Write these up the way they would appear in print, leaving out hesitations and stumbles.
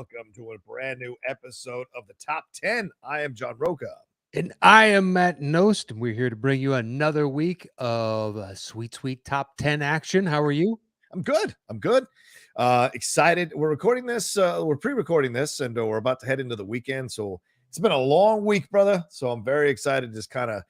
welcome to a brand new episode of the Top 10. I am John Rocha. And I am Matt Knost, and we're here to bring you another week of sweet, sweet top 10 action. How are you? I'm good. Excited. We're recording this. We're pre-recording this, and we're about to head into the weekend. So it's been a long week, brother. So I'm very excited to just kind of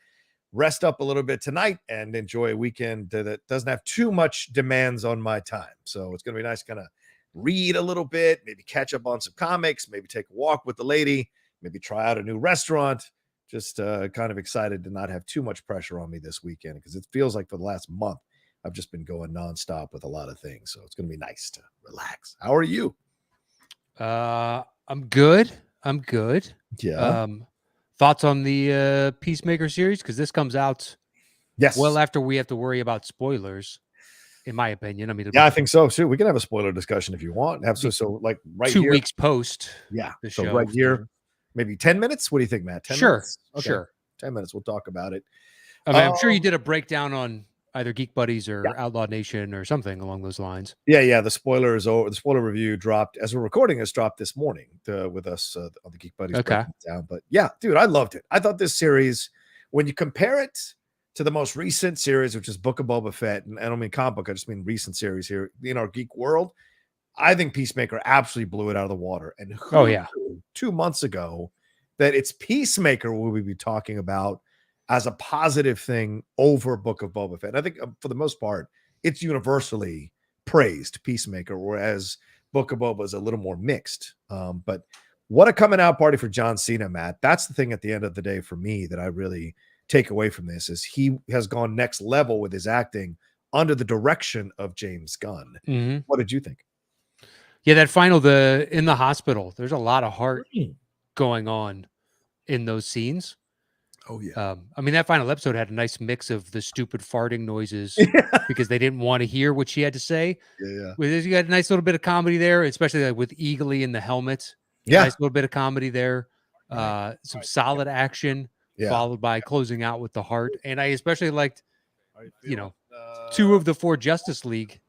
rest up a little bit tonight and enjoy a weekend that doesn't have too much demands on my time. So it's going to be nice to kind of read a little bit, maybe catch up on some comics, maybe take a walk with the lady, maybe try out a new restaurant. Just kind of excited to not have too much pressure on me this weekend because it feels like for the last month, I've just been going nonstop with a lot of things. So it's going to be nice to relax. How are you? I'm good. Yeah. Thoughts on the Peacemaker series? Because this comes out well after we have to worry about spoilers, in my opinion. I mean, I think so too. We can have a spoiler discussion if you want. So like right 2 here. weeks post. Yeah. The so show right here, maybe 10 minutes. What do you think, Matt? 10 minutes? Okay. Sure. 10 minutes. We'll talk about it. I mean, I'm sure you did a breakdown on either Geek Buddies or Outlaw Nation or something along those lines. Yeah. The spoiler review dropped as we're recording. It's dropped this morning with us on the Geek Buddies. Okay. Down. But yeah, dude, I loved it. I thought this series, when you compare it to the most recent series, which is Book of Boba Fett, and I don't mean comic book, I just mean recent series here in our geek world, I think Peacemaker absolutely blew it out of the water. And who knew 2 months ago that it's Peacemaker we would be talking about as a positive thing over Book of Boba Fett. And I think for the most part, it's universally praised, Peacemaker, whereas Book of Boba is a little more mixed. But what a coming out party for John Cena, Matt. That's the thing at the end of the day for me that I really take away from this is he has gone next level with his acting under the direction of James Gunn. Mm-hmm. What did you think? Yeah, that final, in the hospital, there's a lot of heart going on in those scenes. Oh yeah. I mean, that final episode had a nice mix of the stupid farting noises because they didn't want to hear what she had to say. Yeah. You got a nice little bit of comedy there, especially like with Eagly in the helmet. Yeah. Nice little bit of comedy there. Some solid action. Followed by closing out with the heart. And I especially liked, 2 of the 4 Justice League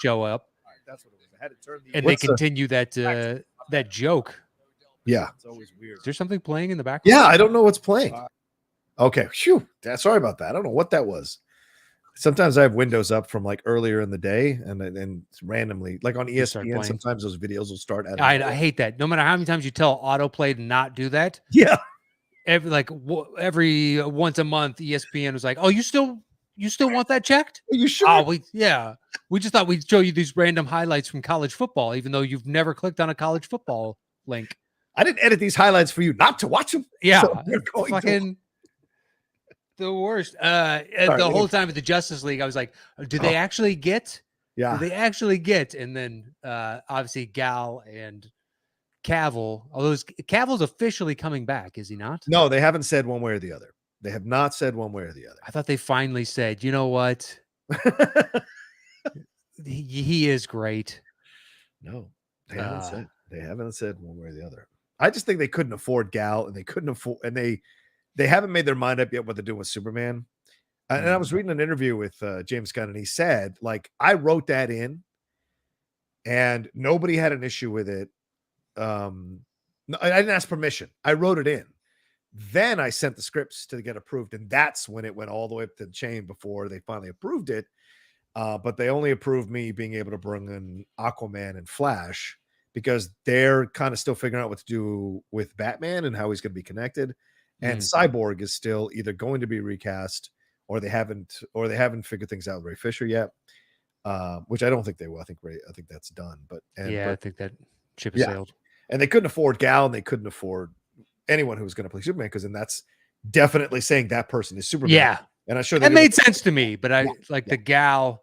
show up. That's what it was. I had to turn and they continue that joke. Yeah. It's always weird. Is there something playing in the background? Yeah, I don't know what's playing. Okay. Phew. Sorry about that. I don't know what that was. Sometimes I have windows up from like earlier in the day and then randomly, like on ESPN, sometimes those videos will start. I hate that. No matter how many times you tell autoplay to not do that. Yeah. Every once a month, ESPN was like, "Oh, you still want that checked? Are you sure? Oh, we just thought we'd show you these random highlights from college football, even though you've never clicked on a college football link. I didn't edit these highlights for you not to watch them. Yeah, so fucking the worst. The whole time with the Justice League, I was like, "Do they actually get? Yeah, do they actually get?" And then obviously Gal and Cavill, although Cavill's officially coming back, is he not? No, they haven't said one way or the other. They have not said one way or the other. I thought they finally said, you know what? he is great. No, they haven't said. They haven't said one way or the other. I just think they couldn't afford Gal, and they couldn't afford, and they haven't made their mind up yet what they're doing with Superman. And I was reading an interview with James Gunn, and he said, like, I wrote that in, and nobody had an issue with it. No, I didn't ask permission. I wrote it in. Then I sent the scripts to get approved, and that's when it went all the way up to the chain before they finally approved it. But they only approved me being able to bring in Aquaman and Flash because they're kind of still figuring out what to do with Batman and how he's going to be connected. And Cyborg is still either going to be recast or they haven't figured things out with Ray Fisher yet. Which I don't think they will. I think that's done. I think that ship has sailed. And they couldn't afford Gal, and they couldn't afford anyone who was going to play Superman because then that's definitely saying that person is Superman. Yeah, and I'm sure that made sense to me. But the Gal,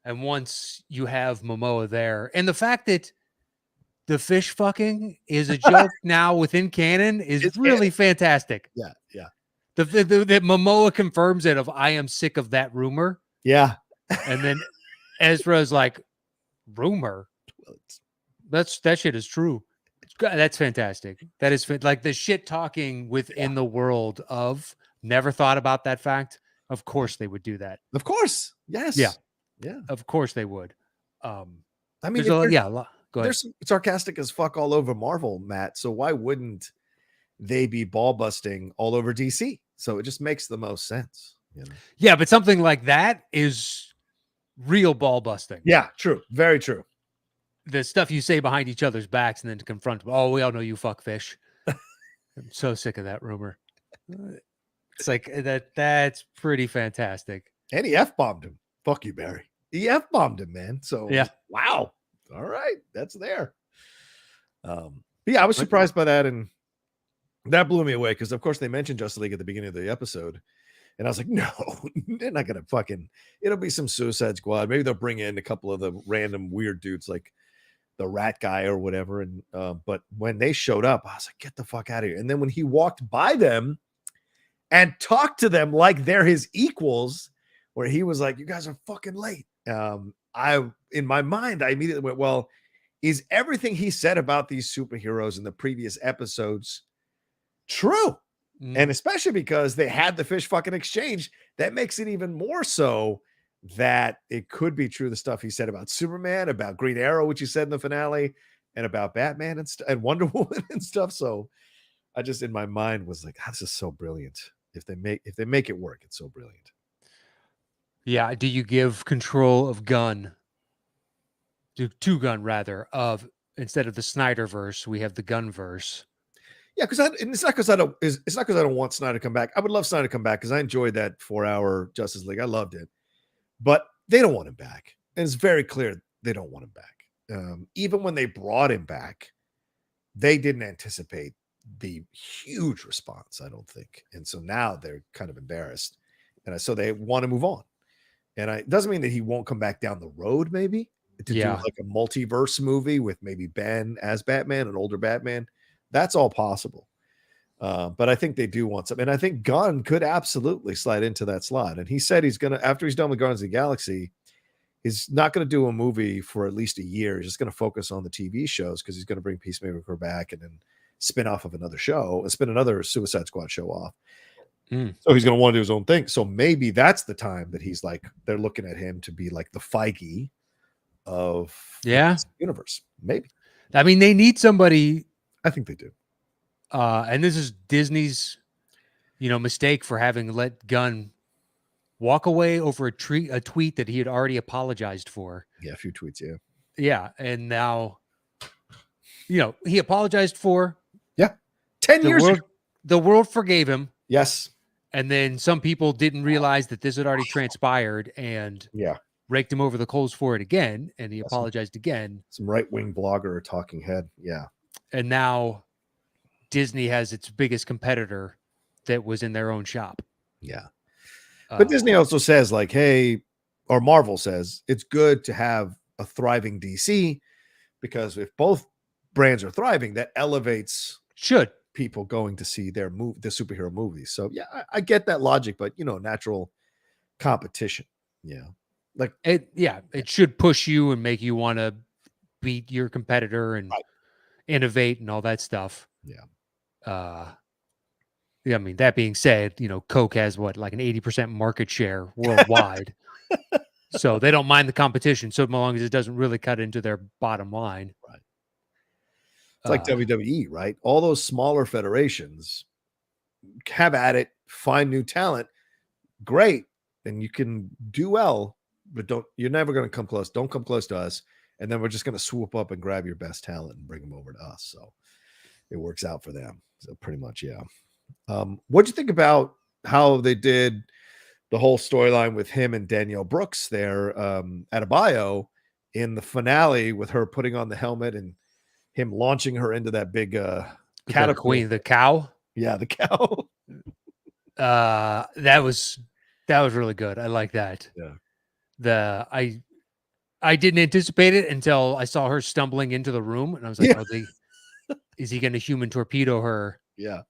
and once you have Momoa there, and the fact that the fish fucking is a joke now within canon is really fantastic. Yeah. The Momoa confirms it. I am sick of that rumor. Yeah, and then Ezra's like, rumor. That shit is true. That's fantastic. That is like the shit talking within the world of never thought about that fact. Of course they would do that. Of course. Yes. Yeah. Of course they would. I mean, Go ahead. There's sarcastic as fuck all over Marvel, Matt. So why wouldn't they be ball busting all over DC? So it just makes the most sense, you know? Yeah, but something like that is real ball busting. Yeah, true. Very true. The stuff you say behind each other's backs and then to confront them. Oh, we all know you fuck fish. I'm so sick of that rumor. It's like that's pretty fantastic. And he F-bombed him. Fuck you, Barry. He F-bombed him, man. So Yeah. wow. All right. That's there. But yeah, I was surprised by that, and that blew me away because of course they mentioned Justice League at the beginning of the episode. And I was like, no, they're not gonna it'll be some Suicide Squad. Maybe they'll bring in a couple of the random weird dudes like the rat guy or whatever. And but when they showed up, I was like, get the fuck out of here. And then when he walked by them and talked to them like they're his equals, where he was like, you guys are fucking late. In my mind, I immediately went, well, is everything he said about these superheroes in the previous episodes true? And especially because they had the fish fucking exchange, that makes it even more so that it could be true. The stuff he said about Superman, about Green Arrow, which he said in the finale, and about Batman and Wonder Woman and stuff. So I just in my mind was like, this is so brilliant. If they make it work, it's so brilliant. Yeah. Do you give control of Gun to Gun rather of instead of the Snyderverse, we have the Gunverse? Yeah, because it's not because I don't want Snyder to come back. I would love Snyder to come back because I enjoyed that 4-hour Justice League. I loved it, but they don't want him back, and it's very clear they don't want him back. Even when they brought him back, they didn't anticipate the huge response, I don't think, and so now they're kind of embarrassed, and so they want to move on. And it doesn't mean that he won't come back down the road, maybe to do like a multiverse movie with maybe Ben as Batman, an older Batman. That's all possible. But I think they do want something. And I think Gunn could absolutely slide into that slot. And he said he's going to, after he's done with Guardians of the Galaxy, he's not going to do a movie for at least a year. He's just going to focus on the TV shows because he's going to bring Peacemaker back and then spin off of another show and spin another Suicide Squad show off. So he's going to want to do his own thing. So maybe that's the time that he's like, they're looking at him to be like the Feige of the universe. Maybe. I mean, they need somebody. I think they do. And this is Disney's, mistake for having let Gunn walk away over a tweet that he had already apologized for. Yeah, a few tweets, yeah. Yeah, and now, he apologized for. Yeah, 10 years ago. The world forgave him. Yes. And then some people didn't realize that this had already transpired and raked him over the coals for it again, and he apologized again. Some right-wing blogger or talking head, yeah. And now Disney has its biggest competitor that was in their own shop. Yeah. But Disney also says like, hey, or Marvel says it's good to have a thriving DC because if both brands are thriving, that elevates people going to see the superhero movies. So yeah, I get that logic, but natural competition. Yeah. Like it should push you and make you want to beat your competitor and innovate and all that stuff. Yeah. I mean, that being said, Coke has like an 80% market share worldwide. So they don't mind the competition so long as it doesn't really cut into their bottom line. Right. It's like WWE, right? All those smaller federations have at it, find new talent. Great. And you can do well, but you're never going to come close. Don't come close to us. And then we're just going to swoop up and grab your best talent and bring them over to us. So it works out for them. So pretty much, yeah. What'd you think about how they did the whole storyline with him and Danielle Brooks there at a bio in the finale with her putting on the helmet and him launching her into that big catapult? The cow? Yeah, the cow. That was really good. I like that. Yeah. I didn't anticipate it until I saw her stumbling into the room, and I was like, is he going to human torpedo her? Yeah.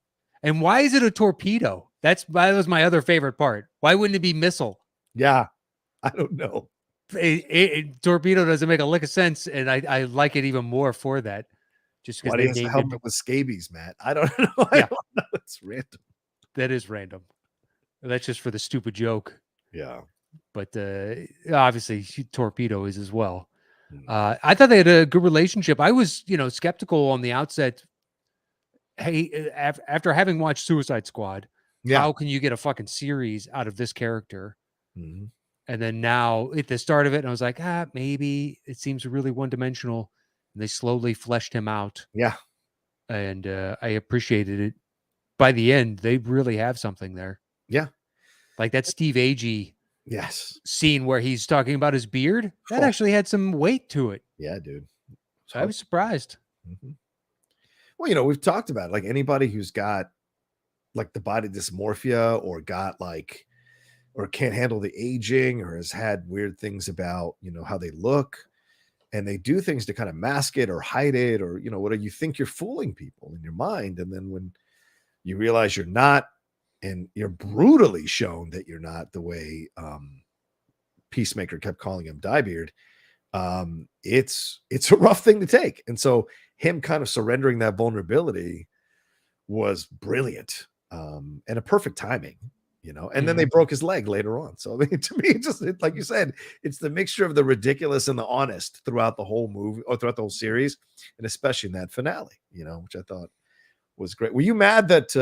And why is it a torpedo? That was my other favorite part. Why wouldn't it be missile? Yeah. I don't know. Torpedo doesn't make a lick of sense, and I like it even more for that. Just because they named the helmet with scabies, Matt. I don't know. I don't know. It's random. That is random. That's just for the stupid joke. Yeah. But obviously, torpedo is as well. I thought they had a good relationship. I was, skeptical on the outset. Hey, after having watched Suicide Squad, Yeah. how can you get a fucking series out of this character? Mm-hmm. And then now at the start of it, I was like, maybe it seems really one dimensional. And they slowly fleshed him out. Yeah. And I appreciated it. By the end, they really have something there. Yeah. Like that Steve Agee Yes. scene where he's talking about his beard, that Oh, actually had some weight to it. yeah, dude. I was surprised. Mm-hmm. Well, we've talked about it. Like anybody who's got like the body dysmorphia or got like or can't handle the aging or has had weird things about, how they look, and they do things to kind of mask it or hide it, or what do you think you're fooling people in your mind, and then when you realize you're not, and you're brutally shown that you're not, the way Peacemaker kept calling him Diebeard, it's a rough thing to take. And so him kind of surrendering that vulnerability was brilliant, and a perfect timing, and then they broke his leg later on. So I mean, to me, like you said, it's the mixture of the ridiculous and the honest throughout the whole movie, or throughout the whole series, and especially in that finale, which I thought was great. Were you mad that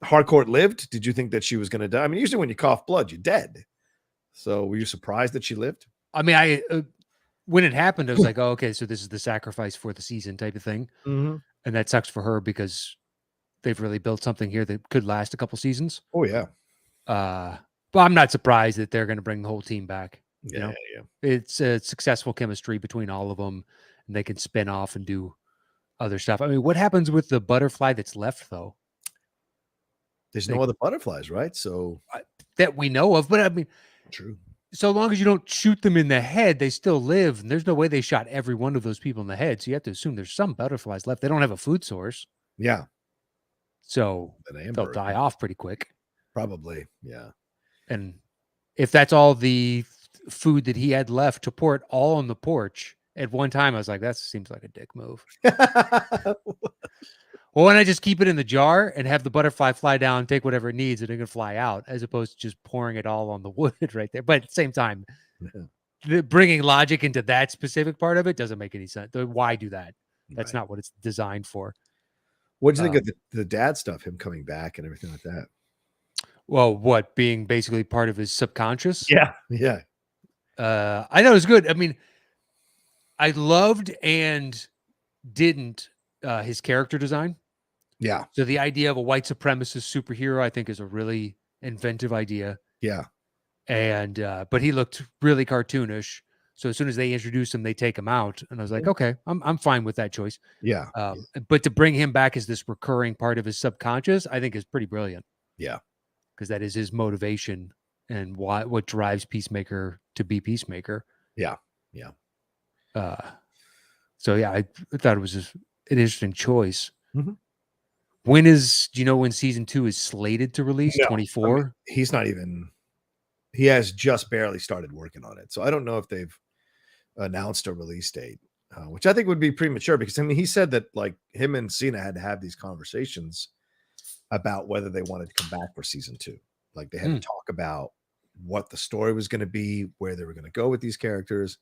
Harcourt lived? Did you think that she was going to die? I mean, usually when you cough blood, you're dead. So were you surprised that she lived? I mean, when it happened, I was like, oh, okay, so this is the sacrifice for the season type of thing. Mm-hmm. And that sucks for her because they've really built something here that could last a couple seasons. Oh, yeah. But I'm not surprised that they're going to bring the whole team back. Yeah. It's a successful chemistry between all of them, and they can spin off and do other stuff. I mean, what happens with the butterfly that's left, though? There's no other butterflies, right? So that we know of, but I mean, true. So long as you don't shoot them in the head, they still live. And there's no way they shot every one of those people in the head. So you have to assume there's some butterflies left. They don't have a food source. Yeah. So they'll die off pretty quick. Probably. Yeah. And if that's all the food that he had left to pour it all on the porch at one time, I was like, that seems like a dick move. Well, why not just keep it in the jar and have the butterfly fly down, take whatever it needs, and it can fly out, as opposed to just pouring it all on the wood right there. But at the same time, bringing logic into that specific part of it doesn't make any sense. Why do that? That's not what it's designed for. What do you think of the dad stuff, him coming back and everything like that? Well, what, being basically part of his subconscious? Yeah. Yeah. I thought it was good. I mean, I loved and didn't his character design. Yeah. So the idea of a white supremacist superhero, I think, is a really inventive idea. Yeah. And but he looked really cartoonish. So as soon as they introduced him, they take him out, and I was like, okay, I'm fine with that choice. Yeah. But to bring him back as this recurring part of his subconscious, I think is pretty brilliant. Yeah. Because that is his motivation and what drives Peacemaker to be Peacemaker. Yeah. Yeah. So yeah, I thought it was an interesting choice. Mm-hmm. Do you know when season 2 is slated to release? No, 24? I mean, he has just barely started working on it. So I don't know if they've announced a release date, which I think would be premature, because I mean, he said that like him and Cena had to have these conversations about whether they wanted to come back for season 2. Like they had to talk about what the story was going to be, where they were going to go with these characters.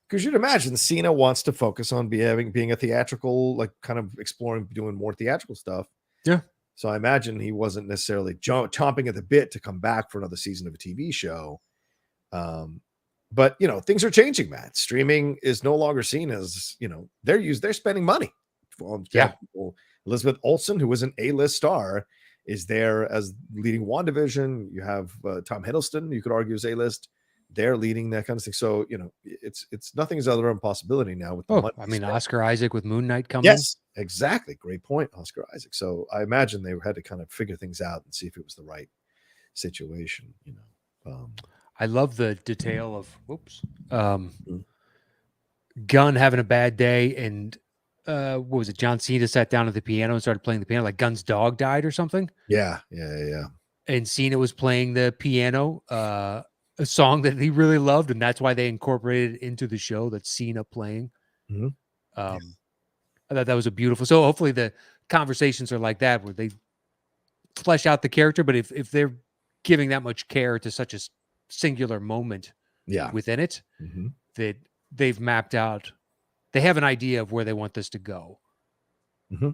Because you'd imagine Cena wants to focus on being a theatrical, like kind of exploring, doing more theatrical stuff. Yeah. So I imagine he wasn't necessarily chomping at the bit to come back for another season of a TV show. But things are changing, Matt. Streaming is no longer seen as, they're spending money. Yeah. Elizabeth Olsen, who was an A-list star, is there as leading WandaVision. You have Tom Hiddleston, you could argue, is A-list. They're leading that kind of thing. So, it's nothing is other impossibility now with the money. I mean, Oscar Isaac with Moon Knight coming. Yes, exactly. Great point, Oscar Isaac. So I imagine they had to kind of figure things out and see if it was the right situation. I love the detail of Gunn having a bad day, and what was it? John Cena sat down at the piano and started playing the piano, like Gunn's dog died or something. Yeah. And Cena was playing the piano, a song that he really loved, and that's why they incorporated it into the show, that Cena playing. Mm-hmm. I thought that was a beautiful. So hopefully the conversations are like that, where they flesh out the character. But if they're giving that much care to such a singular moment within it, that they've mapped out. They have an idea of where they want this to go,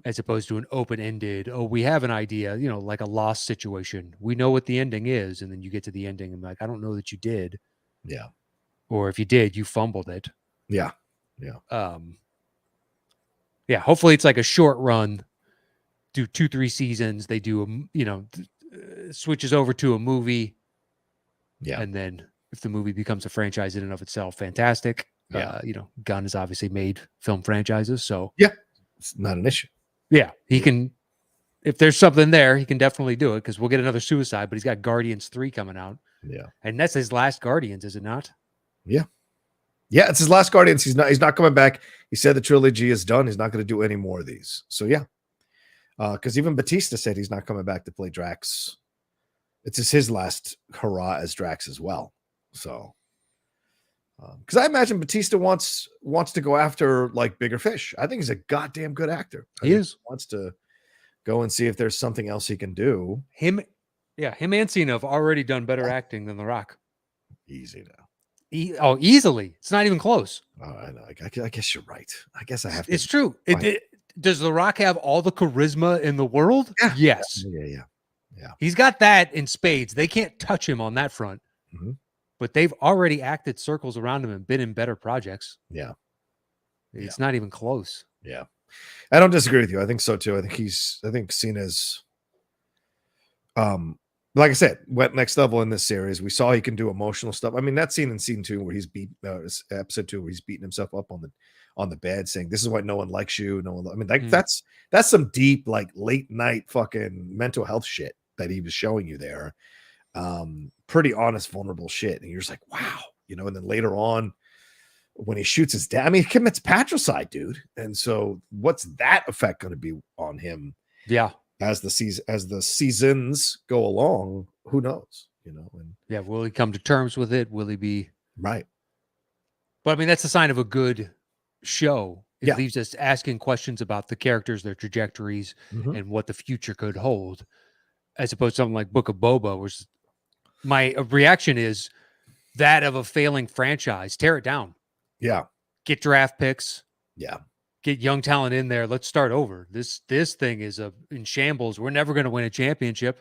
as opposed to an open-ended, oh, we have an idea, like a Lost situation. We know what the ending is, and then you get to the ending and like, I don't know that you did. Yeah. Or if you did, you fumbled it. Yeah. Yeah. Hopefully it's like a short run, do 2-3 seasons. They do, switches over to a movie. Yeah. And then if the movie becomes a franchise in and of itself, fantastic. Yeah. Gunn has obviously made film franchises. So yeah, it's not an issue. Yeah. He can, if there's something there, he can definitely do it because we'll get another Suicide, but he's got Guardians 3 coming out. Yeah. And that's his last Guardians, is it not? Yeah. Yeah, it's his last Guardians. He's not coming back. He said the trilogy is done. He's not going to do any more of these. So yeah. Because even Batista said he's not coming back to play Drax. It's just his last hurrah as Drax as well. So because I imagine Batista wants to go after like bigger fish. I think he's a goddamn good actor. He wants to go and see if there's something else he can do. Him and Cena have already done better acting than The Rock. Easy now. Easily. It's not even close. Oh, I know. I guess you're right. I guess I have to. It's true. Does The Rock have all the charisma in the world? Yeah. Yes. Yeah. He's got that in spades. They can't touch him on that front. But they've already acted circles around him and been in better projects. Yeah. It's not even close. Yeah. I don't disagree with you. I think so too. I think Cena's like I said, went next level in this series. We saw he can do emotional stuff. I mean, that scene in season 2 where he's episode 2 where he's beating himself up on the bed saying, "This is why no one likes you." No one. I mean, like that's some deep, like late night fucking mental health shit that he was showing you there. Pretty honest, vulnerable shit. And you're just like, wow, and then later on when he shoots his dad, I mean, he commits patricide, dude. And so what's that effect going to be on him? Yeah. As the seasons go along, who knows, and will he come to terms with it? Will he be right? But I mean, that's a sign of a good show. It Yeah. leaves us asking questions about the characters, their trajectories, and what the future could hold, as opposed to something like Book of Boba, which my reaction is that of a failing franchise. Tear it down. Yeah. Get draft picks. Yeah. Get young talent in there. Let's start over. This thing is in shambles. We're never going to win a championship.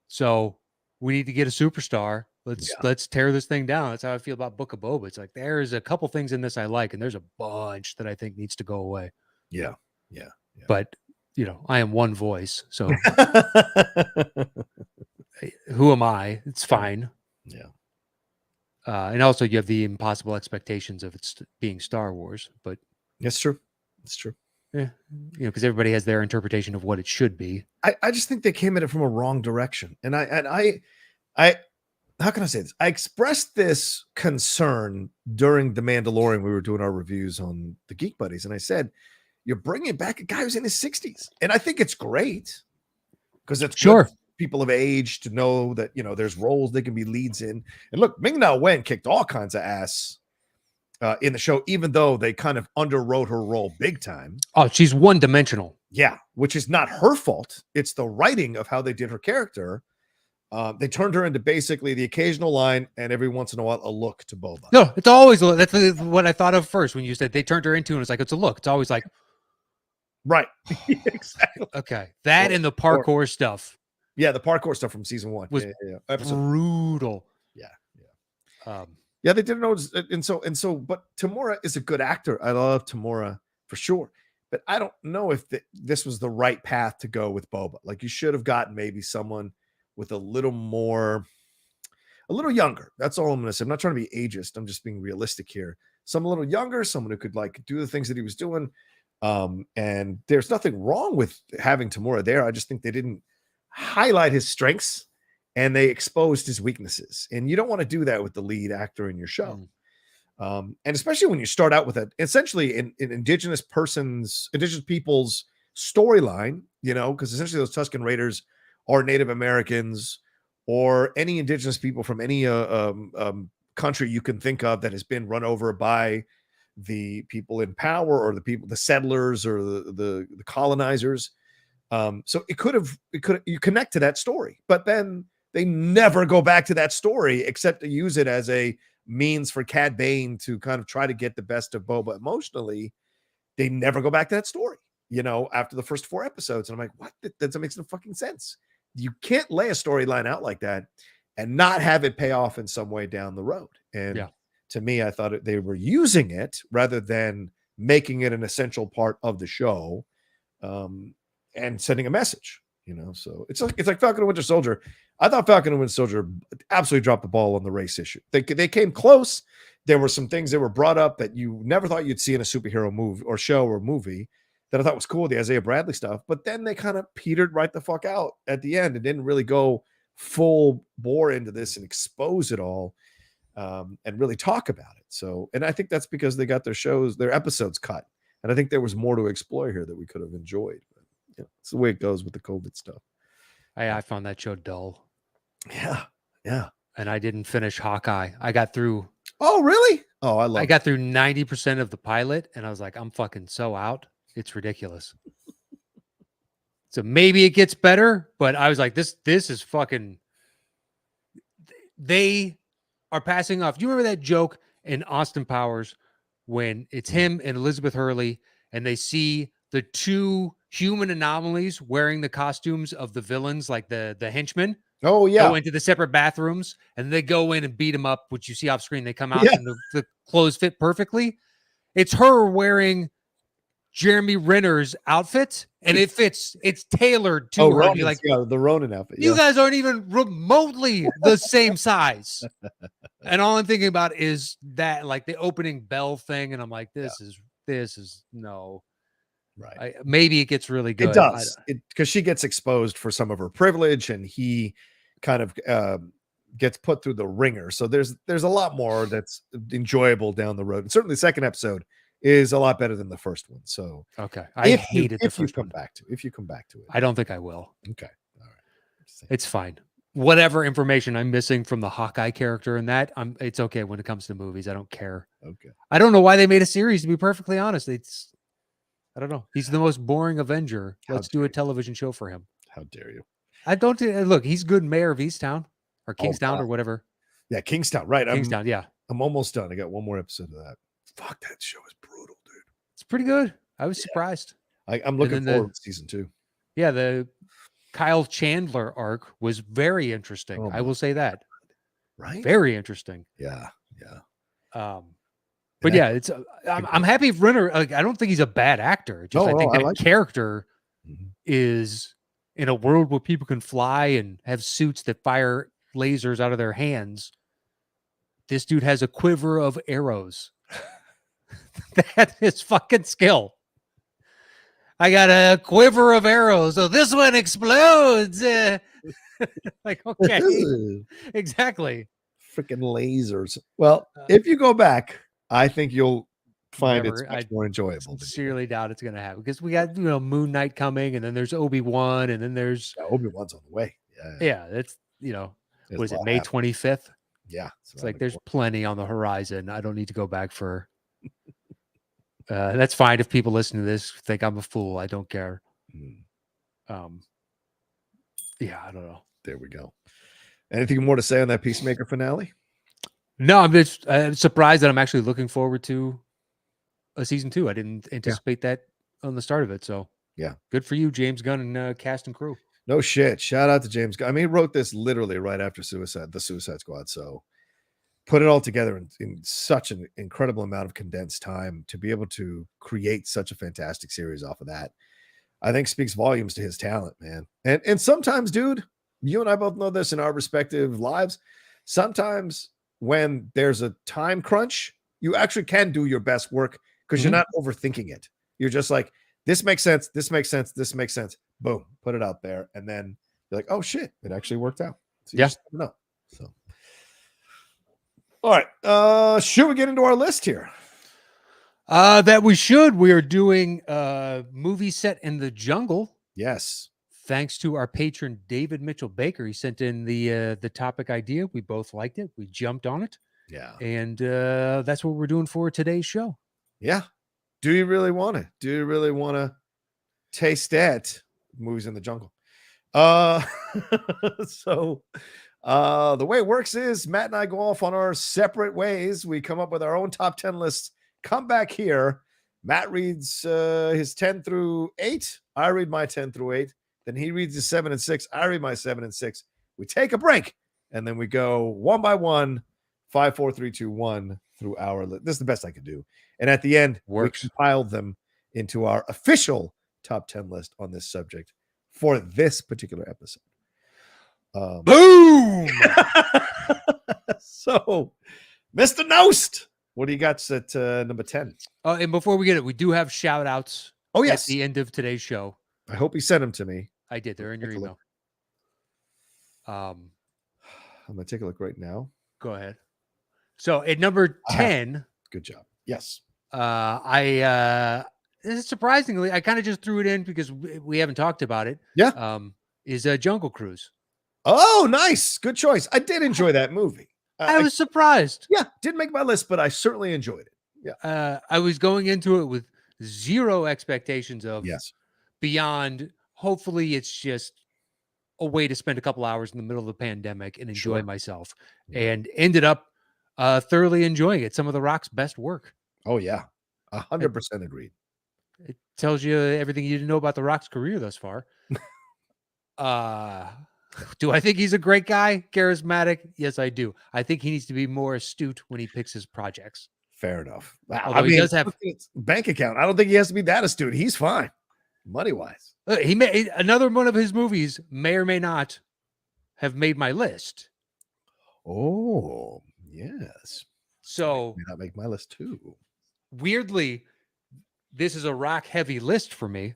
So we need to get a superstar. Let's tear this thing down. That's how I feel about Book of Boba. It's like there's a couple things in this I like, and there's a bunch that I think needs to go away. Yeah. But I am one voice, so who am I? It's fine. Yeah. And also you have the impossible expectations of it being Star Wars, but it's true. It's true. Yeah. Because everybody has their interpretation of what it should be. I just think they came at it from a wrong direction. And I how can I say this? I expressed this concern during The Mandalorian. We were doing our reviews on the Geek Buddies. And I said, you're bringing back a guy who's in his 60s. And I think it's great because it's sure. People of age to know that, there's roles they can be leads in. And look, Ming-Na Wen kicked all kinds of ass in the show, even though they kind of underwrote her role big time. Oh, she's one-dimensional. Yeah, which is not her fault. It's the writing of how they did her character. They turned her into basically the occasional line and every once in a while a look to Boba. No, it's always that's what I thought of first when you said they turned her into, and it's like it's a look. It's always like, right, exactly. Okay, that and the parkour stuff. Yeah, the parkour stuff from season 1 was brutal. Yeah, they didn't know, and so. But Tamora is a good actor. I love Tamora for sure. But I don't know if this was the right path to go with Boba. Like you should have gotten maybe someone with a little younger. That's all I'm going to say. I'm not trying to be ageist. I'm just being realistic here. Someone a little younger, someone who could like do the things that he was doing. And there's nothing wrong with having Tamora there. I just think they didn't highlight his strengths and they exposed his weaknesses. And you don't want to do that with the lead actor in your show. And especially when you start out with essentially an indigenous people's storyline, because essentially those Tusken Raiders are Native Americans or any indigenous people from any country you can think of that has been run over by the people in power or the settlers or the colonizers. So you connect to that story, but then they never go back to that story except to use it as a means for Cad Bane to kind of try to get the best of Boba emotionally, they never go back to that story, after the first 4 episodes. And I'm like, what? That doesn't make no fucking sense. You can't lay a storyline out like that and not have it pay off in some way down the road. And to me, I thought they were using it rather than making it an essential part of the show, and sending a message, so it's like Falcon and Winter Soldier. I thought Falcon and Winter Soldier absolutely dropped the ball on the race issue. They came close. There were some things that were brought up that you never thought you'd see in a superhero movie or show or movie that I thought was cool, the Isaiah Bradley stuff, but then they kind of petered right the fuck out at the end and didn't really go full bore into this and expose it all, and really talk about it. So, and I think that's because they got their episodes cut. And I think there was more to explore here that we could have enjoyed. But it's the way it goes with the COVID stuff. I found that show dull. Yeah. And I didn't finish Hawkeye. I got through. Oh, really? Oh, I got through 90% of the pilot, and I was like, I'm fucking so out. It's ridiculous. So maybe it gets better, but I was like, this is fucking. They are passing off. Do you remember that joke in Austin Powers when it's him and Elizabeth Hurley, and they see the 2 human anomalies wearing the costumes of the villains, like the henchmen? Oh, yeah. Go into the separate bathrooms, and they go in and beat them up, which you see off screen. They come out and the clothes fit perfectly. It's her wearing Jeremy Renner's outfit, and it fits. It's tailored to her. Ronan, like the Ronan outfit. You guys aren't even remotely the same size. And all I'm thinking about is that, like, the opening bell thing, and I'm like, this is no. Right. Maybe it gets really good. It does, because she gets exposed for some of her privilege, and he kind of gets put through the ringer. So there's a lot more that's enjoyable down the road. And certainly the second episode is a lot better than the first one. So okay, I hated the first one. If you come back to it, I don't think I will. Okay, all right, it's fine. Whatever information I'm missing from the Hawkeye character and that, it's okay when it comes to movies. I don't care. Okay, I don't know why they made a series. To be perfectly honest, I don't know. He's the most boring Avenger. Let's do a television show for him. How dare you? I don't look. He's good mayor of Easttown or Kingstown or whatever. Yeah, Kingstown. Right, Kingstown. I'm almost done. I got one more episode of that. Fuck, that show is brutal, dude. It's pretty good. I was surprised. I'm looking forward to season 2. Yeah, the Kyle Chandler arc was very interesting. I will say that. Right? Very interesting. Yeah. But yeah, it's. I'm happy if Renner. Like, I don't think he's a bad actor. I think that character is in a world where people can fly and have suits that fire lasers out of their hands. This dude has a quiver of arrows. That is fucking skill. I got a quiver of arrows, so this one explodes. Like, okay, exactly. Freaking lasers. Well, if you go back, I think you'll find it's much more enjoyable. Sincerely doubt it's going to happen because we got Moon Knight coming, and then there's Obi-Wan, and then there's Obi-Wan's on the way. Yeah, that's was it May 25th? Yeah, it's like there's plenty on the horizon. I don't need to go back for. That's fine if people listen to this think I'm a fool. I don't care. Yeah, I don't know. There we go. Anything more to say on that Peacemaker finale? No, I'm just surprised that I'm actually looking forward to a season 2. I didn't anticipate that on the start of it. So yeah, good for you, James Gunn and cast and crew. No shit. Shout out to James Gunn. I mean, he wrote this literally right after the Suicide Squad. So put it all together in such an incredible amount of condensed time to be able to create such a fantastic series off of that, I think speaks volumes to his talent, man. And sometimes, dude, you and I both know this in our respective lives. Sometimes when there's a time crunch, you actually can do your best work because you're not overthinking it. You're just like, this makes sense. This makes sense. This makes sense. Boom, put it out there. And then you're like, oh shit, it actually worked out. So you just never know. So, all right. Should we get into our list here? That we should. We are doing a movie set in the jungle. Yes. Thanks to our patron, David Mitchell Baker. He sent in the topic idea. We both liked it. We jumped on it. Yeah. And that's what we're doing for today's show. Yeah. Do you really want to? Do you really want to taste that? Movies in the jungle. So The way it works is Matt and I go off on our separate ways. We come up with our own top 10 lists. Come back here. Matt reads his 10 through 8. I read my 10 through 8. Then he reads his 7 and 6. I read my 7 and 6. We take a break. And then we go one by one, 5, 4, 3, 2, 1 through our list. This is the best I could do. And at the end, we compiled them into our official top 10 list on this subject for this particular episode. Boom! So, Mr. Knost, what do you got at number 10? And before we get it, we do have shout outs. Oh, yes. At the end of today's show. I hope you sent them to me. I did. They're in your email. I'm going to take a look right now. Go ahead. So at number 10. Good job. Yes. Surprisingly, I kind of just threw it in because we haven't talked about it. Yeah. Is Jungle Cruise. Oh, nice. Good choice. I did enjoy that movie. I was surprised. Yeah. Didn't make my list, but I certainly enjoyed it. Yeah. I was going into it with zero expectations of beyond. Hopefully it's just a way to spend a couple hours in the middle of the pandemic and enjoy myself, and ended up thoroughly enjoying it. Some of The Rock's best work. Oh yeah. 100% agreed. It tells you everything you didn't know about The Rock's career thus far. Do I think he's a great guy? Charismatic? Yes, I do. I think he needs to be more astute when he picks his projects. Fair enough. Although he does have bank account. I don't think he has to be that astute. He's fine. Money wise. He may another one of his movies may or may not have made my list. Oh, yes. So may not make my list too. Weirdly, this is a Rock heavy list for me.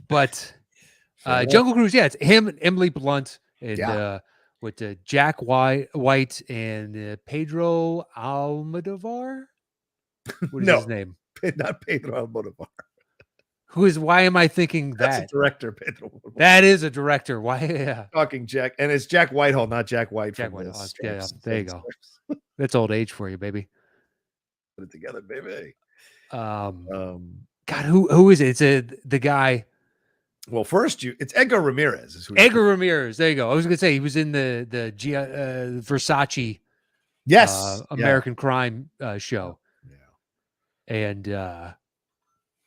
But Jungle Cruise, it's him and Emily Blunt and with Jack White and Pedro Almodovar. What is his name? Not Pedro Almodovar. Why am I thinking that? That's a director, Pedro Almodovar. That is a director. Why? Yeah. Talking Jack. And it's Jack Whitehall, not Jack White. Jack Whitehall. Yeah, there you go. That's old age for you, baby. Put it together, baby. God, who is it? It's the guy. Well, first it's Edgar Ramirez. Edgar Ramirez. There you go. I was going to say he was in the Versace American Crime show. Yeah. And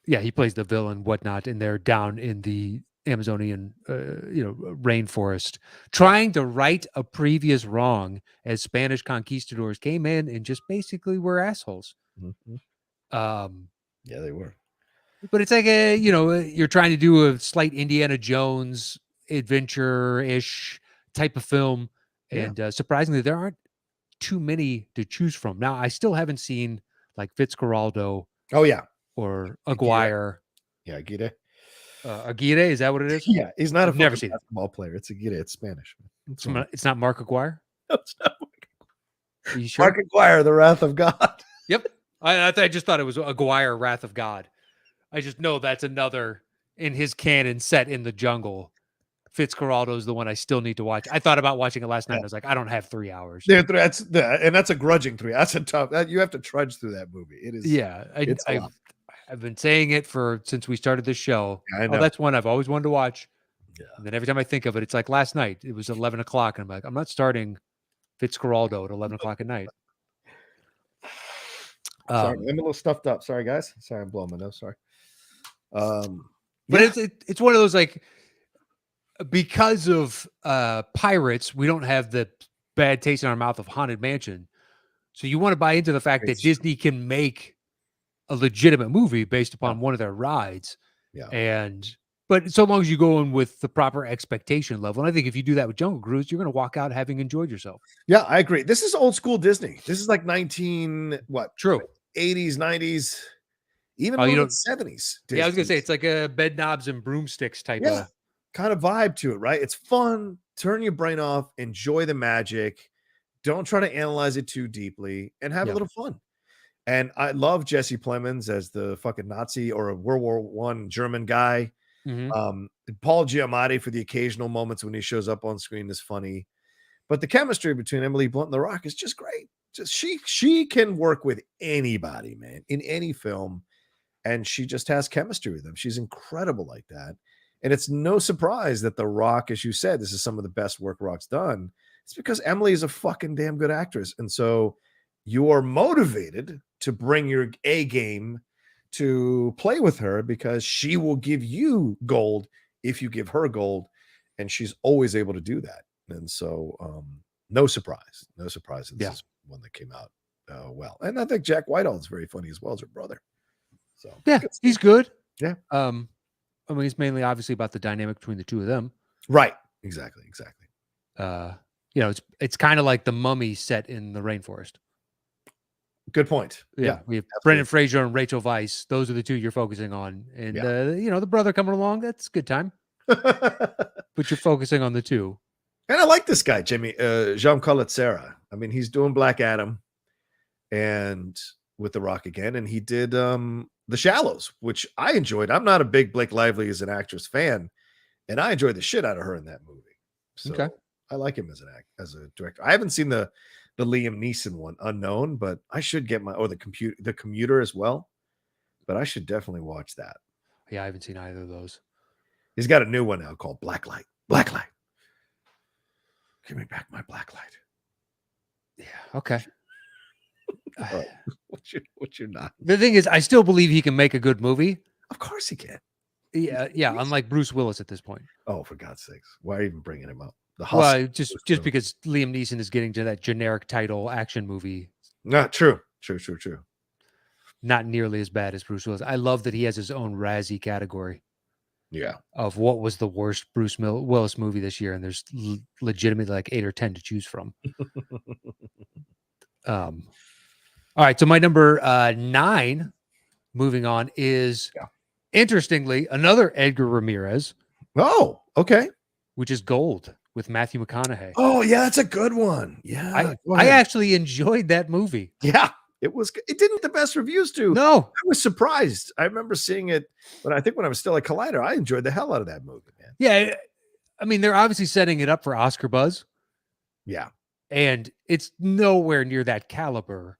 he plays the villain, whatnot, and they're down in the Amazonian rainforest trying to right a previous wrong as Spanish conquistadors came in and just basically were assholes. Mm-hmm. Yeah, they were. But it's like you're trying to do a slight Indiana Jones adventure-ish type of film, and surprisingly, there aren't too many to choose from. Now, I still haven't seen like Fitzcarraldo. Oh yeah, or Aguirre. Yeah, Aguirre. Aguirre, is that what it is? Yeah, he's not I've never seen basketball player. It's Aguirre. It's Spanish. It's not Mark Aguirre. No, it's not Mark Aguirre. Are you sure? Mark Aguirre, the Wrath of God. Yep, I just thought it was Aguirre, Wrath of God. I just know that's another in his canon set in the jungle. Fitzcarraldo is the one I still need to watch. I thought about watching it last night. I was like, I don't have 3 hours. Yeah, that's a grudging 3. That's a tough. You have to trudge through that movie. It is. Yeah, I've been saying it since we started this show. I know. Oh, that's one I've always wanted to watch. Yeah. And then every time I think of it, it's like last night. It was 11 o'clock, and I'm like, I'm not starting Fitzcarraldo at 11 o'clock at night. Sorry, I'm a little stuffed up. Sorry, guys. Sorry, I'm blowing my nose. Sorry. But it's one of those, like, because of Pirates, we don't have the bad taste in our mouth of Haunted Mansion. So you want to buy into the fact that Disney can make a legitimate movie based upon one of their rides. Yeah. But so long as you go in with the proper expectation level, and I think if you do that with Jungle Cruise, you're going to walk out having enjoyed yourself. Yeah, I agree. This is old school Disney. This is like True. 80s, 90s, even 70s. Yeah, I was going to say it's like a bed knobs and broomsticks type of kind of vibe to it, right? It's fun. Turn your brain off. Enjoy the magic. Don't try to analyze it too deeply and have a little fun. And I love Jesse Plemons as the fucking Nazi or a World War I German guy. Mm-hmm. Paul Giamatti for the occasional moments when he shows up on screen is funny. But the chemistry between Emily Blunt and The Rock is just great. She can work with anybody, man, in any film. And she just has chemistry with them. She's incredible like that. And it's no surprise that The Rock, as you said, this is some of the best work Rock's done. It's because Emily is a fucking damn good actress. And so you are motivated to bring your A game to play with her because she will give you gold if you give her gold. And she's always able to do that. And so no surprise. No surprise. This is one that came out well. And I think Jack Whitehall is very funny as well as her brother. So yeah, he's good. Yeah. I mean, it's mainly obviously about the dynamic between the two of them. Right. Exactly. It's kind of like The Mummy set in the rainforest. Good point. Yeah. We have Brendan Fraser and Rachel Weisz. Those are the two you're focusing on. And, the brother coming along, that's a good time. But you're focusing on the two. And I like this guy, Jean Collet-Serra. I mean, he's doing Black Adam and with The Rock again. And he did The Shallows, which I enjoyed. I'm not a big Blake Lively as an actress fan, and I enjoyed the shit out of her in that movie. So I like him as a director. I haven't seen the Liam Neeson one, Unknown, but I should get the Commuter as well. But I should definitely watch that. Yeah, I haven't seen either of those. He's got a new one now called Black Light. Black Light. Give me back my black light. Yeah. Okay. What's your not? The thing is, I still believe he can make a good movie. Of course he can. Yeah. Unlike Bruce Willis at this point. Oh, for God's sakes! Why are you even bringing him up? Well, just because Liam Neeson is getting to that generic title action movie. Not true. Not nearly as bad as Bruce Willis. I love that he has his own Razzie category. Yeah. Of what was the worst Bruce Willis movie this year, and there's legitimately like 8 or 10 to choose from. All right, so my number 9, moving on, is interestingly another Edgar Ramirez. Oh, okay. Which is Gold with Matthew McConaughey. Oh yeah, that's a good one. Yeah, I actually enjoyed that movie. Yeah. It didn't get the best reviews too. No, I was surprised. I remember seeing it when I was still at Collider. I enjoyed the hell out of that movie, man. Yeah, I mean, they're obviously setting it up for Oscar buzz. Yeah, and it's nowhere near that caliber,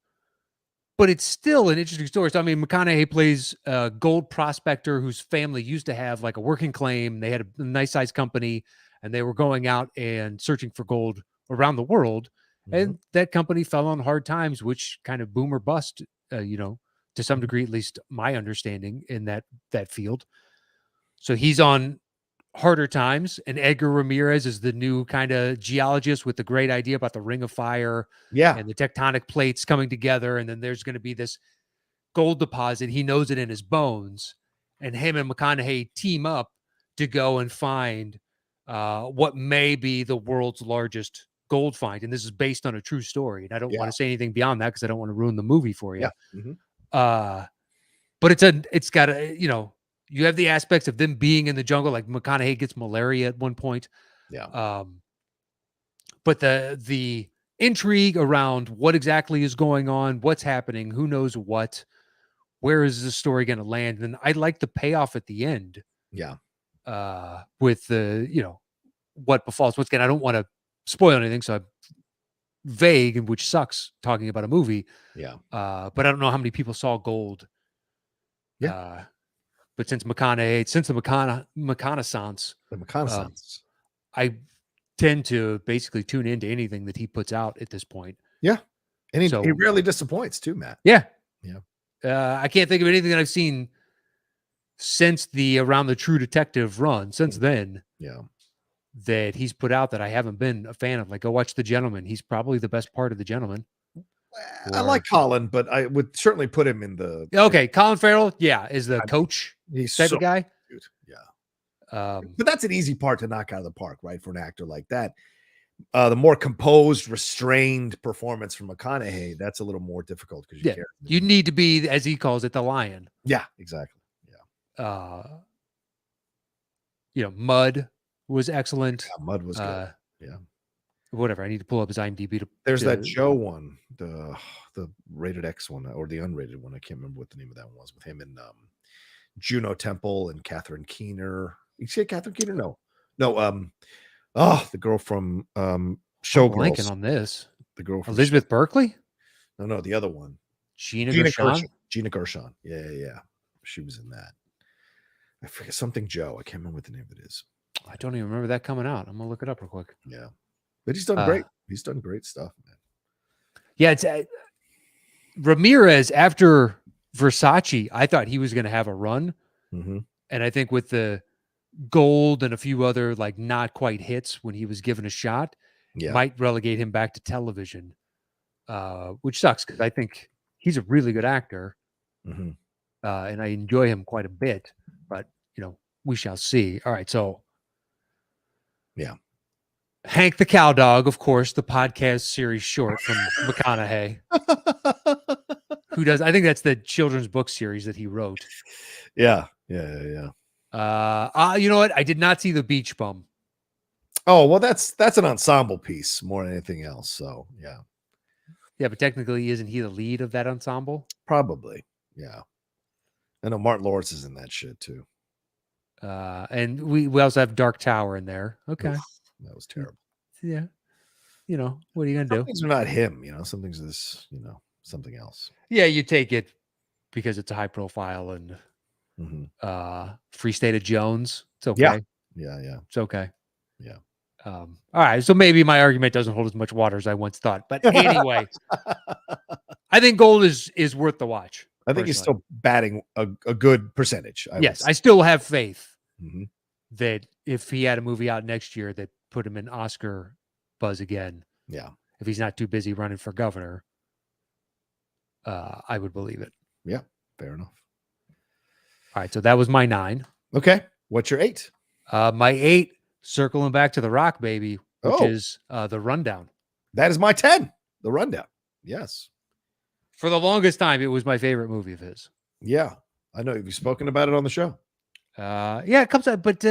but it's still an interesting story. So, I mean, McConaughey plays a gold prospector whose family used to have like a working claim. They had a nice sized company, and they were going out and searching for gold around the world. And that company fell on hard times, which kind of boom or bust, to some degree, at least my understanding in that field. So he's on harder times, and Edgar Ramirez is the new kind of geologist with the great idea about the Ring of Fire, and the tectonic plates coming together, and then there's going to be this gold deposit. He knows it in his bones, and him and McConaughey team up to go and find what may be the world's largest gold find, and this is based on a true story. And I don't want to say anything beyond that because I don't want to ruin the movie for you. But it's got a you have the aspects of them being in the jungle, like McConaughey gets malaria at one point. But the intrigue around what exactly is going on, what's happening, who knows what, where is the story going to land, and I like the payoff at the end. With the what befalls. Once again, I don't want to spoil anything, so I'm vague, and which sucks talking about a movie. But I don't know how many people saw Gold. But since the McConaissance, I tend to basically tune into anything that he puts out at this point. And he rarely disappoints too, Matt. I can't think of anything that I've seen since the Around the True Detective run. Since then, that he's put out that I haven't been a fan of. Like, go watch The Gentleman. He's probably the best part of The Gentleman. I like Colin, but I would certainly put him in the Colin Farrell, is the coach type of guy. Cute. But that's an easy part to knock out of the park, right? For an actor like that. The more composed, restrained performance from McConaughey, that's a little more difficult because care. You need to be, as he calls it, the lion. Yeah, exactly. Mud was excellent. Mud was good. Whatever. I need to pull up his IMDb. There's that Joe one, the rated X one, or the unrated one. I can't remember what the name of that one was, with him and Juno Temple and Catherine Keener. You see Catherine Keener? No. The girl from Showgirls. Blanking on this. The girl from Elizabeth Berkley? No, the other one. Gina Gershon. Gina Gershon. Yeah. She was in that. I forget something Joe. I can't remember what the name of it is. I don't even remember that coming out. I'm gonna look it up real quick. Yeah, but he's done great. He's done great stuff, man. Yeah, it's Ramirez after Versace. I thought he was going to have a run, Mm-hmm. and I think with the Gold and a few other like not quite hits when he was given a shot, Yeah, might relegate him back to television, which sucks because I think he's a really good actor, mm-hmm. and I enjoy him quite a bit. But we shall see. All right, so Yeah. Hank the Cowdog, of course, the podcast series short from McConaughey. Who does? I think that's the children's book series that he wrote. Yeah. You know what? I did not see The Beach Bum. Oh, well, that's an ensemble piece more than anything else. So yeah. Yeah, but technically, isn't he the lead of that ensemble? Probably. Yeah. I know Martin Lawrence is in that shit too. And we also have Dark Tower in there. Okay. Oof, that was terrible. Yeah. What are you gonna Some do? things are not him, some things is, something else. Yeah, you take it because it's a high profile and Free State of Jones. It's okay. Yeah. It's okay. Yeah. All right. So maybe my argument doesn't hold as much water as I once thought. But anyway, I think Gold is worth the watch. I think he's still batting a good percentage. Yes, I still have faith Mhm. that if he had a movie out next year that put him in Oscar buzz again, Yeah. if he's not too busy running for governor, I would believe it. Yeah, fair enough. All right, so that was my 9. Okay, what's your 8? My 8, circling back to The Rock, baby, which Oh. is The Rundown. That is my 10, The Rundown. Yes. For the longest time, it was my favorite movie of his. Yeah, I know. You've spoken about it on the show. Yeah, it comes out, but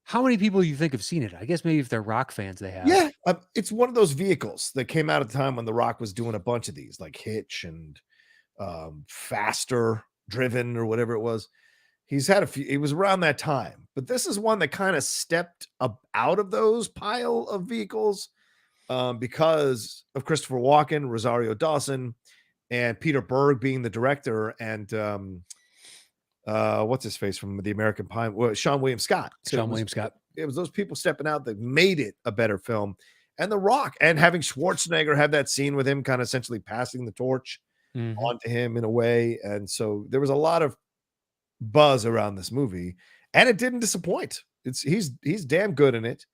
how many people you think have seen it? I guess maybe if they're Rock fans, they have. Yeah, it's one of those vehicles that came out at the time when The Rock was doing a bunch of these, like Hitch and Faster, Driven, or whatever it was. He's had a few. It was around that time, but this is one that kind of stepped up out of those pile of vehicles because of Christopher Walken, Rosario Dawson, and Peter Berg being the director, and what's his face from The American Pie? Well, Sean William Scott. So It was those people stepping out that made it a better film. And The Rock, and having Schwarzenegger have that scene with him kind of essentially passing the torch onto him in a way. And so there was a lot of buzz around this movie, and it didn't disappoint. He's damn good in it.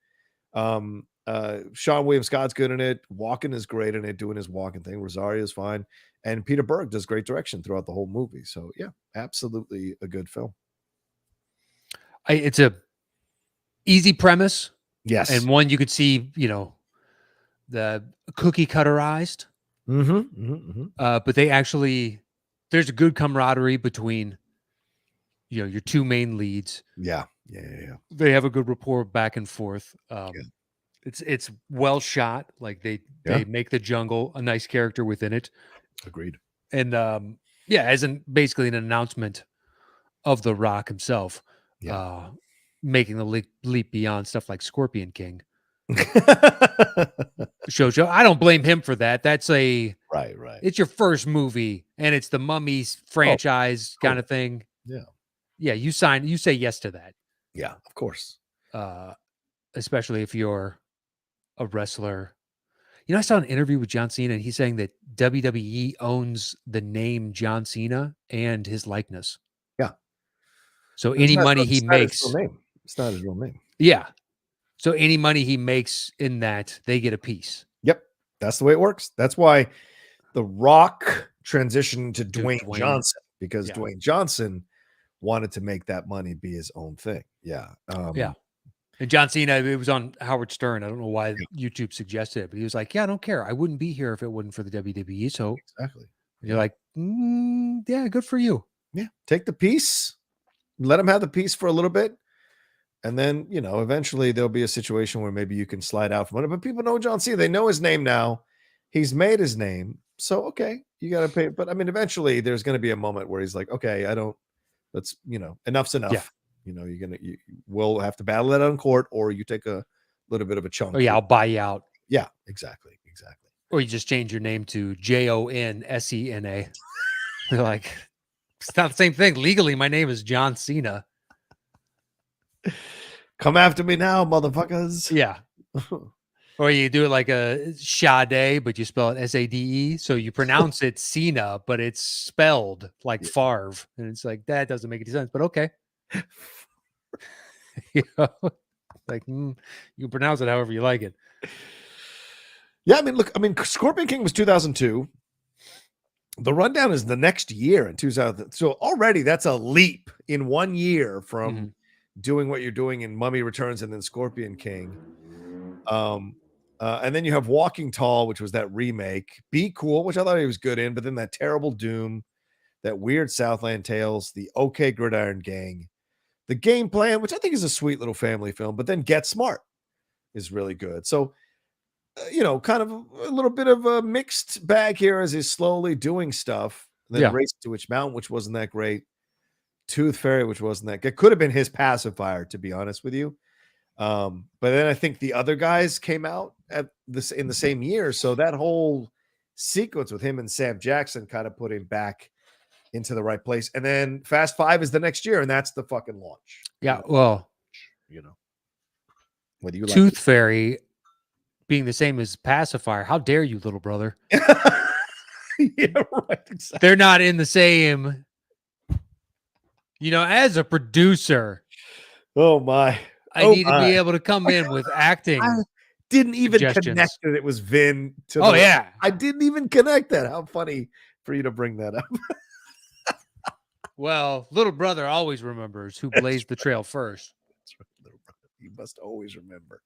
Sean William Scott's good in it. Walken is great in it, doing his Walken thing. Rosario is fine, and Peter Berg does great direction throughout the whole movie. So yeah, absolutely a good film. It's a easy premise, yes, and one you could see, the cookie cutterized. But they actually, there's a good camaraderie between your two main leads. Yeah. They have a good rapport back and forth. It's well shot. Like they make the jungle a nice character within it. Agreed. And as basically an announcement of The Rock himself, making the leap beyond stuff like Scorpion King. Show. I don't blame him for that. That's right. It's your first movie, and it's the Mummies franchise kind of thing. Yeah. You say yes to that. Yeah, of course. Especially if you're a wrestler. I saw an interview with John Cena, and he's saying that WWE owns the name John Cena and his likeness. Yeah. So any money he makes, it's not his real name. Yeah. So any money he makes in that, they get a piece. Yep. That's the way it works. That's why The Rock transitioned to Dwayne Johnson, because Dwayne Johnson wanted to make that money be his own thing. Yeah. And John Cena, it was on Howard Stern. I don't know why YouTube suggested it, but he was like, yeah, I don't care. I wouldn't be here if it wasn't for the WWE. So exactly. You're like, yeah, good for you. Yeah. Take the piece, let him have the piece for a little bit. And then, eventually there'll be a situation where maybe you can slide out from it. But people know John Cena. They know his name now. He's made his name. So, okay, you got to pay. But I mean, eventually there's going to be a moment where he's like, okay, enough's enough. Yeah. You will have to battle it out in court, or you take a little bit of a chunk. Oh, yeah, I'll buy you out. Yeah, exactly. Or you just change your name to Jonsena. They're like, It's not the same thing. Legally, my name is John Cena. Come after me now, motherfuckers. Yeah. Or you do it like a Sade, but you spell it Sade. So you pronounce it Cena, but it's spelled like Favre. And it's like, that doesn't make any sense, but okay. You know, like you can pronounce it however you like it. Yeah, I mean, look, Scorpion King was 2002. The Rundown is the next year in 2000. So already that's a leap in 1 year from doing what you're doing in Mummy Returns and then Scorpion King. And then you have Walking Tall, which was that remake. Be Cool, which I thought he was good in, but then that terrible Doom, that weird Southland Tales, the OK Gridiron Gang, the Game Plan, which I think is a sweet little family film, but then Get Smart is really good. So, kind of a little bit of a mixed bag here as he's slowly doing stuff. Then Race to Witch Mountain, which wasn't that great. Tooth Fairy, which wasn't that good. Could have been his pacifier, to be honest with you. But then I think the other guys came out at this in the same year. So that whole sequence with him and Sam Jackson kind of put him back into the right place. And then Fast 5 is the next year, and that's the fucking launch. Yeah, well, whether you Tooth like Fairy being the same as pacifier, how dare you, little brother? Yeah, right. Exactly. They're not in the same. As a producer, oh my, I need to be able to come in with acting. I didn't even suggestions. connect that it was Vin. Yeah, I didn't even connect that. How funny for you to bring that up. Well, little brother always remembers who blazed the trail first. That's right, little brother. You must always remember.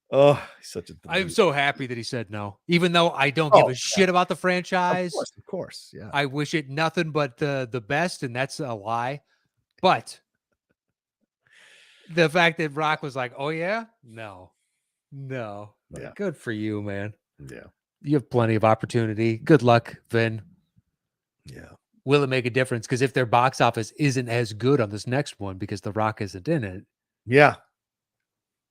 Oh, he's such a. I'm so happy that he said no, even though I don't give a shit about the franchise. Of course, yeah. I wish it nothing but the best, and that's a lie. But the fact that Rock was like, "Oh yeah, no, Yeah. Good for you, man. Yeah, you have plenty of opportunity. Good luck, Vin. Yeah. Will it make a difference? Because if their box office isn't as good on this next one because The Rock isn't in it, yeah,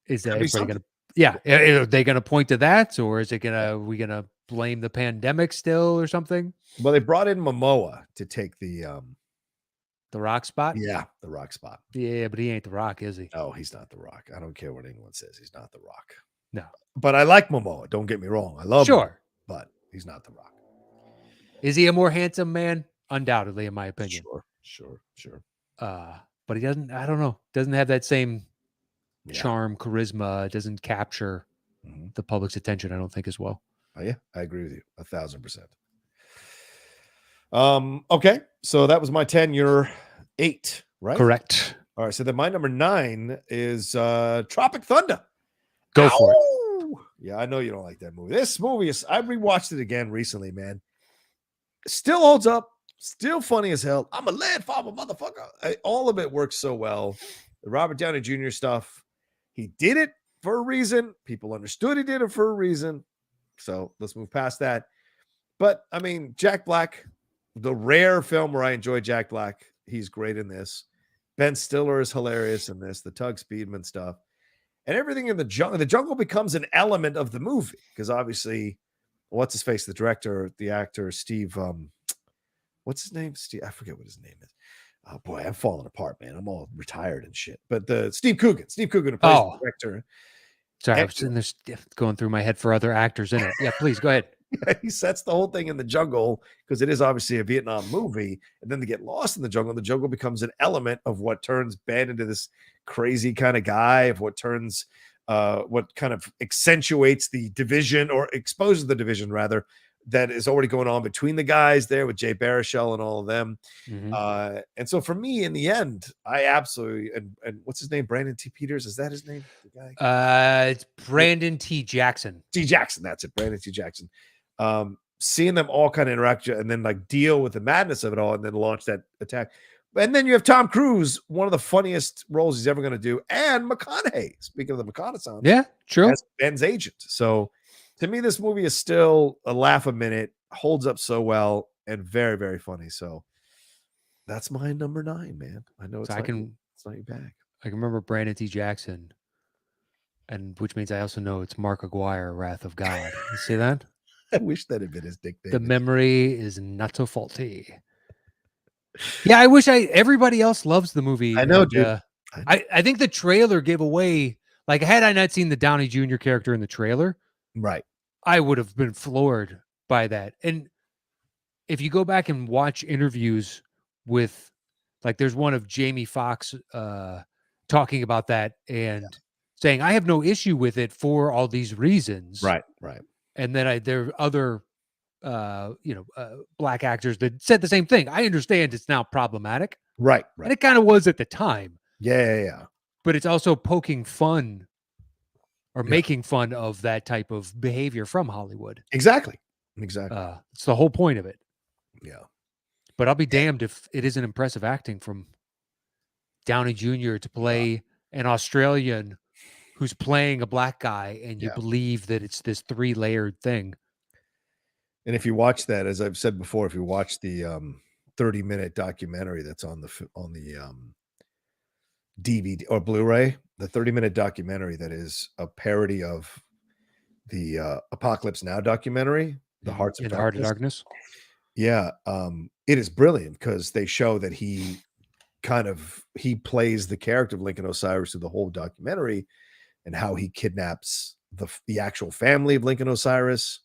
is that everybody going to? Yeah, are they going to point to that, or is it we going to blame the pandemic still or something? Well, they brought in Momoa to take the Rock spot. Yeah, the Rock spot. Yeah, but he ain't the Rock, is he? No, he's not the Rock. I don't care what anyone says. He's not the Rock. No, but I like Momoa. Don't get me wrong. I love him, but he's not the Rock. Is he a more handsome man? Undoubtedly, in my opinion. Sure. But he doesn't. I don't know. Doesn't have that same charm, charisma. Doesn't capture the public's attention. I don't think as well. Oh, yeah, I agree with you 1,000%. Okay, so that was my 10. You're 8, right? Correct. All right, so then my number 9 is Tropic Thunder. Go for it. Yeah, I know you don't like that movie. This movie is. I rewatched it again recently, man. Still holds up. Still funny as hell. I'm a lead farmer, motherfucker. All of it works so well. The Robert Downey Jr. stuff. He did it for a reason. People understood he did it for a reason. So let's move past that. But I mean, Jack Black, the rare film where I enjoy Jack Black. He's great in this. Ben Stiller is hilarious in this. The Tug Speedman stuff. And everything in the jungle. The jungle becomes an element of the movie. Because obviously, what's his face? The director, the actor, Steve. What's his name? Steve. I forget what his name is. Oh boy, I'm falling apart, man. I'm all retired and shit. But the Steve Coogan plays the director. Sorry, I was sitting there going through my head for other actors in it. Yeah, please go ahead. He sets the whole thing in the jungle because it is obviously a Vietnam movie. And then they get lost in the jungle. The jungle becomes an element of what turns Ben into this crazy kind of guy, of what turns, what kind of accentuates the division or exposes the division rather that is already going on between the guys there with Jay Baruchel and all of them. And so for me in the end, I absolutely, and what's his name? Brandon T. Peters. Is that his name? The guy? It's Brandon T. Jackson. T. Jackson. That's it. Brandon T. Jackson. Seeing them all kind of interact and then like deal with the madness of it all and then launch that attack. And then you have Tom Cruise, one of the funniest roles he's ever going to do. And McConaughey, speaking of the McConaughey. Yeah, true. As Ben's agent. So to me, this movie is still a laugh a minute, holds up so well, and very, very funny. So that's my number 9, man. I know it's not your bag. I can remember Brandon T. Jackson, and which means I also know it's Mark Aguirre, Wrath of God. You see that? I wish that had been his nickname. The memory is not so faulty. Yeah, I wish everybody else loves the movie. I know, And, dude. I know. I think the trailer gave away, like, had I not seen the Downey Jr. character in the trailer, Right. I would have been floored by that. And if you go back and watch interviews with, like, there's one of Jamie Foxx talking about that and saying, I have no issue with it for all these reasons. Right. Right. And then there are other black actors that said the same thing. I understand it's now problematic, Right. and Right. it kind of was at the time, Yeah. but it's also poking fun or Yeah. making fun of that type of behavior from Hollywood. Exactly. Exactly. It's the whole point of it. Yeah. But I'll be damned if it isn't impressive acting from Downey Jr. to play an Australian who's playing a black guy, and you Yeah. believe that it's this 3-layered thing. And if you watch that, as I've said before, if you watch the 30-minute documentary that's on the DVD or Blu-ray, the 30-minute documentary that is a parody of the Apocalypse Now documentary, The Hearts of In Heart of Darkness. Darkness. Yeah, it is brilliant because they show that he plays the character of Lincoln Osiris through the whole documentary, and how he kidnaps the actual family of Lincoln Osiris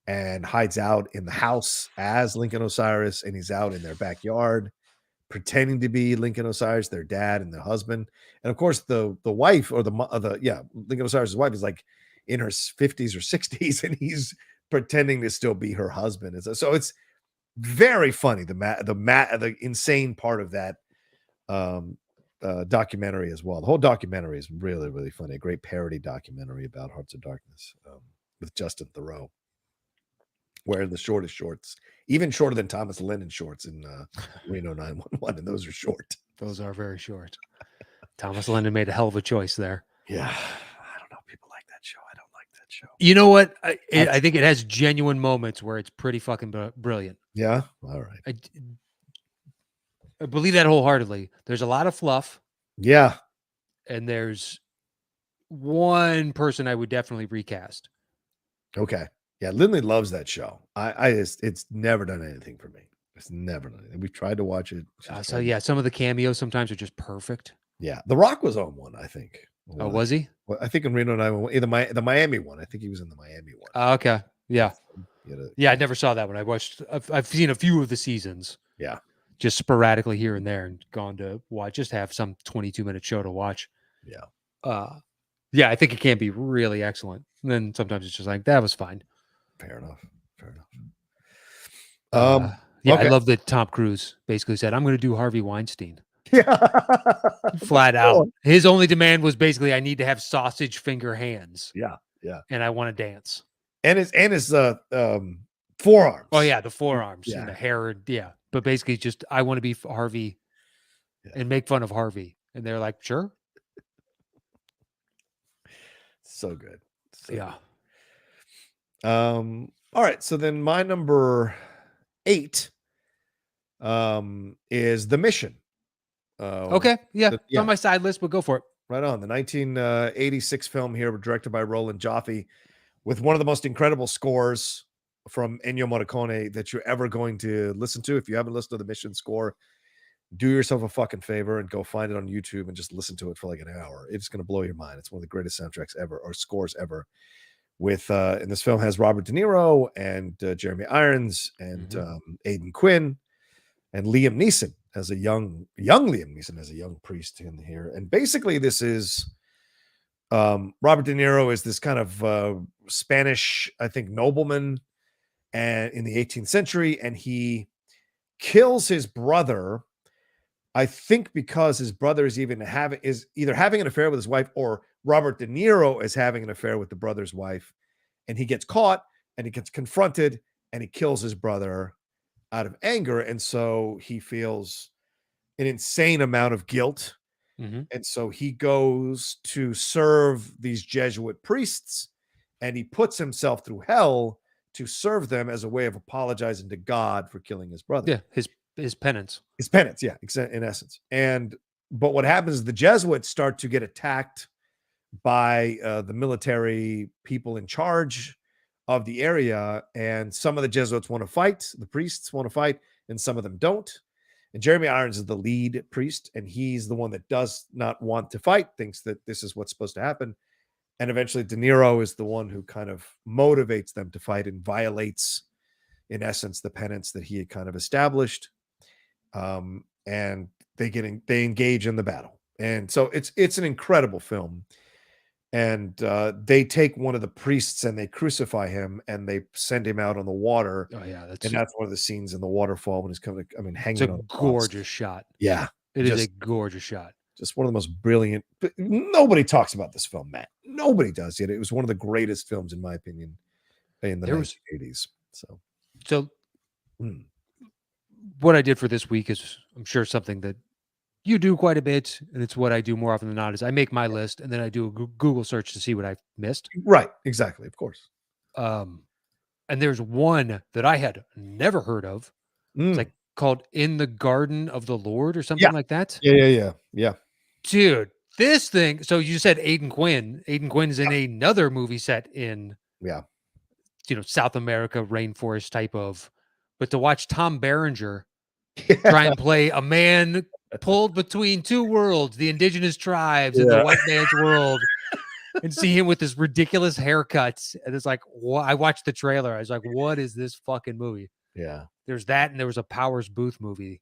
and hides out in the house as Lincoln Osiris, and he's out in their backyard pretending to be Lincoln Osiris, their dad and their husband. And of course, the wife or Lincoln Osiris' wife is like in her 50s or 60s, and he's pretending to still be her husband. So it's very funny. The insane part of that documentary as well. The whole documentary is really, really funny. A great parody documentary about Hearts of Darkness with Justin Theroux, wearing the shortest shorts, even shorter than Thomas Lennon shorts in Reno 911, and those are short. Those are very short. Thomas Lennon made a hell of a choice there. Yeah, I don't know. People like that show. I don't like that show. You know what? I think it has genuine moments where it's pretty fucking brilliant. Yeah. All right. I believe that wholeheartedly. There's a lot of fluff. Yeah. And there's one person I would definitely recast. Okay. Yeah, Lindley loves that show. It's never done anything for me. It's never done anything. We've tried to watch it. So yeah, some of the cameos sometimes are just perfect. Yeah, The Rock was on one, I think. Oh, was he? Well, I think in Reno 911, the Miami one. I think he was in the Miami one. Okay. Yeah. Yeah, I never saw that one. I've seen a few of the seasons. Yeah. Just sporadically here and there, and gone to watch, just have some 22-minute show to watch. Yeah. Yeah, I think it can be really excellent. And then sometimes it's just like, that was fine. Fair enough. Yeah, okay. I love that Tom Cruise basically said, I'm going to do Harvey Weinstein. Yeah. Flat out. His only demand was basically, I need to have sausage finger hands. Yeah. And I want to dance. And his forearms. Oh yeah, the forearms Yeah. and the hair. Yeah. But basically just, I want to be Harvey and make fun of Harvey. And they're like, sure. So good. Yeah. All right. So then my number 8 is The Mission. Okay. Yeah. It's on my side list, but go for it. Right on. The 1986 film here, directed by Roland Joffe, with one of the most incredible scores from Ennio Morricone that you're ever going to listen to. If you haven't listened to the Mission score, do yourself a fucking favor and go find it on YouTube and just listen to it for like an hour. It's going to blow your mind. It's one of the greatest soundtracks ever, or scores ever. With and this film has Robert De Niro and Jeremy Irons and Aidan Quinn and Liam Neeson as a young Liam Neeson as a young priest in here. And basically, this is Robert De Niro is this kind of Spanish, I think, nobleman, and in the 18th century, and he kills his brother. I think because his brother is either having an affair with his wife, or Robert De Niro is having an affair with the brother's wife, and he gets caught and he gets confronted and he kills his brother out of anger. And so he feels an insane amount of guilt. And so he goes to serve these Jesuit priests, and he puts himself through hell to serve them as a way of apologizing to God for killing his brother. Yeah, his penance. His penance, yeah, in essence. But what happens is the Jesuits start to get attacked by the military people in charge of the area, and some of the Jesuits want to fight, the priests want to fight, and some of them don't. And Jeremy Irons is the lead priest, and he's the one that does not want to fight, thinks that this is what's supposed to happen. And eventually De Niro is the one who kind of motivates them to fight and violates, in essence, the penance that he had kind of established. And they engage in the battle. And so it's an incredible film. And they take one of the priests and they crucify him and they send him out on the water. Oh yeah, And that's one of the scenes in the waterfall when he's coming. I mean, it's hanging a on the cross. gorgeous shot. Yeah, it is a gorgeous shot. Just one of the most brilliant. Nobody talks about this film, Matt. Nobody does yet. It was one of the greatest films, in my opinion, in the 1980s. So what I did for this week is, I'm sure, something that you do quite a bit, and it's what I do more often than not, is I make my list and then I do a Google search to see what I've missed. Right, exactly, of course. And there's one that I had never heard of. It's like called In the Garden of the Lord or something like that. Yeah. Dude, this thing. So you said Aidan Quinn. Aidan Quinn is in another movie set in South America, rainforest type of. But to watch Tom Berenger try and play a man pulled between two worlds, the indigenous tribes and the white man's world, and see him with this ridiculous haircuts. And it's like, I watched the trailer. I was like, what is this fucking movie? Yeah. There's that, and there was a Powers Booth movie.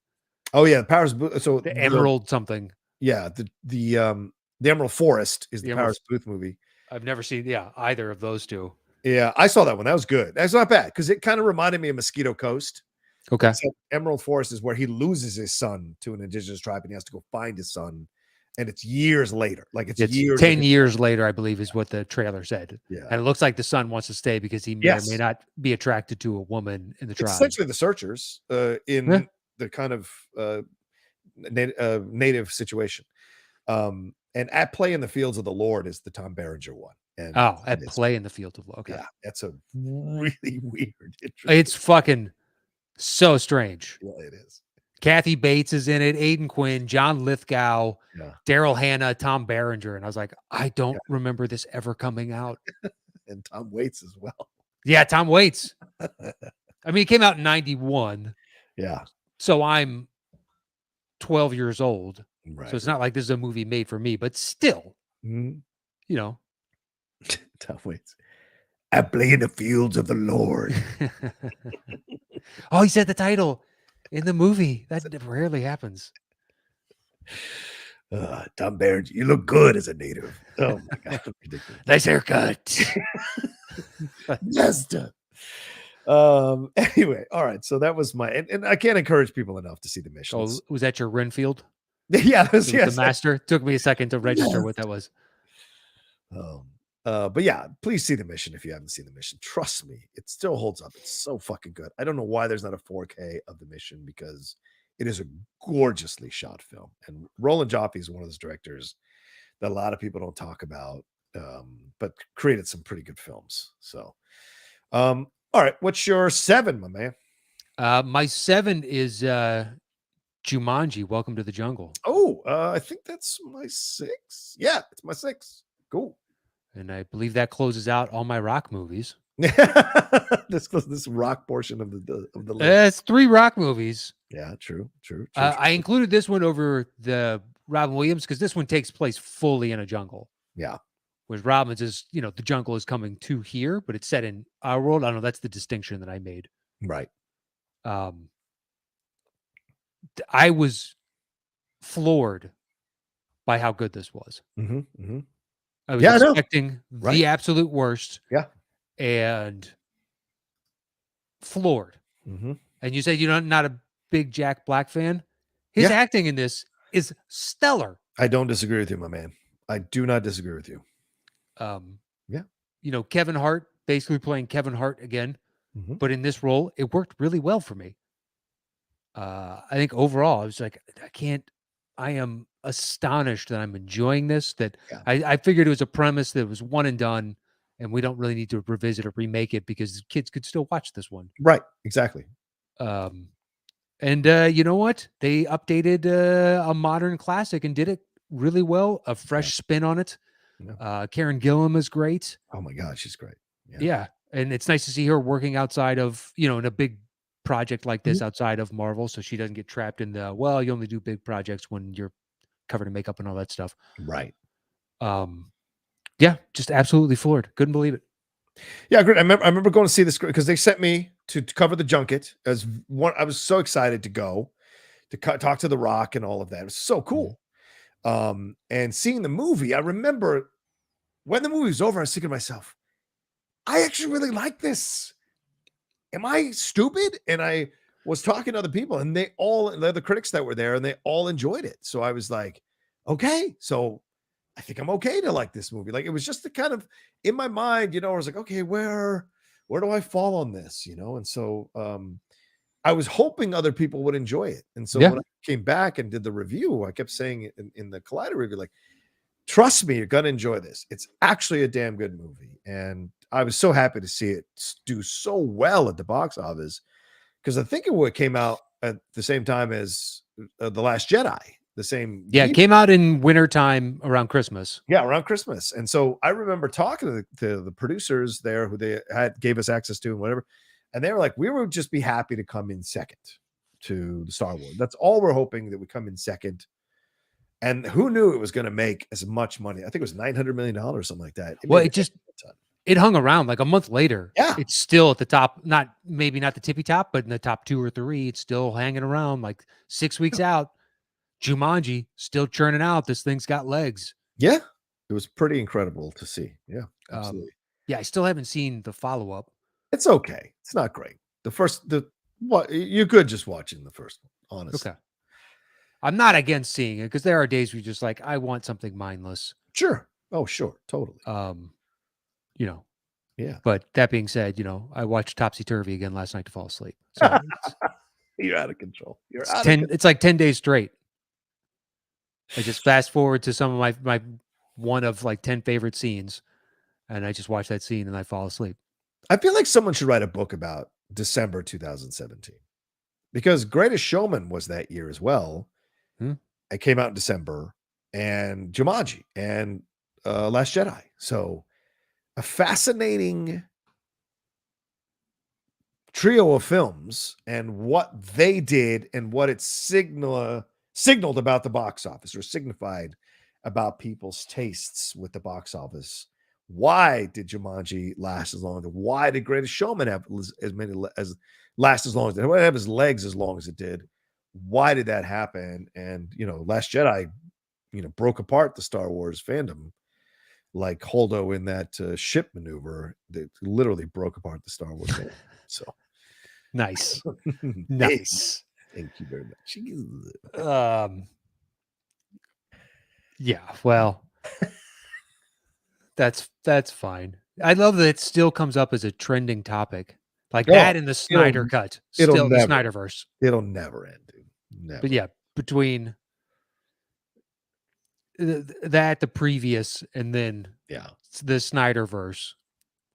Oh yeah, Powers Booth. So the Emerald something. Yeah, the Emerald Forest is the Powers Booth movie. I've never seen either of those two. Yeah, I saw that one. That was good. That's not bad because it kind of reminded me of Mosquito Coast. Okay. So Emerald Forest is where he loses his son to an indigenous tribe and he has to go find his son. And it's years later. Like it's years 10 years later, I believe, is what the trailer said. Yeah. And it looks like the son wants to stay because he may or may not be attracted to a woman in the tribe. It's essentially the Searchers in the kind of native situation. And At Play in the Fields of the Lord is the Tom Berenger one. And At Play in the Fields of the Lord. Okay. Yeah, that's a really weird. It's fucking so strange. Yeah, it is. Kathy Bates is in it, Aidan Quinn, John Lithgow, Daryl Hannah, Tom Berenger. And I was like, I don't remember this ever coming out. And Tom Waits as well. Yeah, Tom Waits. I mean, it came out in 91. Yeah. So I'm 12 years old. Right. So it's not like this is a movie made for me, but still, Tom Waits. I play in the fields of the Lord. Oh, he said the title in the movie. That rarely happens. Tom Berenger, you look good as a native. Oh my God. Ridiculous. Nice haircut. Yes. Anyway, all right. So that was and I can't encourage people enough to see the missions. Oh, was that your Renfield? Yeah, the master. Took me a second to register what that was. But yeah, please see the mission if you haven't seen the mission. Trust me, it still holds up. It's so fucking good. I don't know why there's not a 4K of the mission because it is a gorgeously shot film. And Roland Joffe is one of those directors that a lot of people don't talk about, but created some pretty good films. So, all right, what's your 7, my man? My 7 is Jumanji, Welcome to the Jungle. Oh, I think that's my 6. Yeah, it's my 6. Cool. And I believe that closes out all my rock movies. this rock portion of the list. It's 3 rock movies. Yeah, true. I included this one over the Robin Williams because this one takes place fully in a jungle. Yeah. Whereas Robin's is, the jungle is coming to here, but it's set in our world. I don't know. That's the distinction that I made. Right. I was floored by how good this was. I was expecting the absolute worst. Yeah. And floored. And you said you're not a big Jack Black fan. His acting in this is stellar. I don't disagree with you, my man. I do not disagree with you. Kevin Hart basically playing Kevin Hart again. But in this role, it worked really well for me. I think overall, I was like, I am astonished that I'm enjoying this. That I figured it was a premise that was one and done, and we don't really need to revisit or remake it because kids could still watch this one. Right. Exactly. And you know what? They updated a modern classic and did it really well. A fresh spin on it. Karen Gillan is great. Oh my God, she's great. Yeah. And it's nice to see her working outside of, in a big project like this outside of Marvel, so she doesn't get trapped in the, well, you only do big projects when you're covered in makeup and all that stuff. Right. Yeah, just absolutely floored. Couldn't believe it. Yeah, great. I remember going to see this because they sent me to cover the junket as one. I was so excited to go to talk to The Rock and all of that. It was so cool. And seeing the movie, I remember when the movie was over, I was thinking to myself, I actually really like this. Am I stupid? And I was talking to other people, and they're the critics that were there, and they all enjoyed it. So I was like, okay, so I think I'm okay to like this movie. Like, it was just the kind of in my mind, I was like, okay, where do I fall on this? And so I was hoping other people would enjoy it. And so when I came back and did the review, I kept saying it in the Collider review, like, trust me, you're gonna enjoy this. It's actually a damn good movie. And I was so happy to see it do so well at the box office, because I think it came out at the same time as The Last Jedi, the same year. It came out in wintertime around Christmas. Yeah, around Christmas. And so I remember talking to the producers there who they gave us access to and whatever. And they were like, we would just be happy to come in second to the Star Wars. That's all we're hoping, that we come in second. And who knew it was going to make as much money? I think it was $900 million or something like that. It hung around like a month later. Yeah. It's still at the top, maybe not the tippy top, but in the top 2 or 3, it's still hanging around like 6 weeks out. Jumanji still churning out. This thing's got legs. Yeah. It was pretty incredible to see. Yeah, absolutely. Yeah. I still haven't seen the follow-up. It's okay. It's not great. You could just watching the first one, honestly. Okay. I'm not against seeing it, because there are days where you're just like, I want something mindless. Sure. Oh, sure. Totally. Yeah. But that being said, I watched Topsy Turvy again last night to fall asleep. So you're out of control. It's like 10 days straight. I just fast forward to some of my one of like 10 favorite scenes, and I just watch that scene and I fall asleep. I feel like someone should write a book about December 2017, because Greatest Showman was that year as well. It came out in December, and Jumanji and Last Jedi. So a fascinating trio of films, and what they did and what it signaled about the box office, or signified about people's tastes with the box office. Why did Jumanji last as long? Why did Greatest Showman have last as long as it did? Why did it have his legs as long as it did? Why did that happen? And Last Jedi, broke apart the Star Wars fandom, like Holdo in that ship maneuver that literally broke apart the Star Wars fandom. So nice. Nice. Thank you very much. Yeah, well, that's fine. I love that it still comes up as a trending topic, like that in the Snyder cut. Still the Snyderverse. It'll never end, dude. Never. But yeah, between the previous, and then the Snyderverse,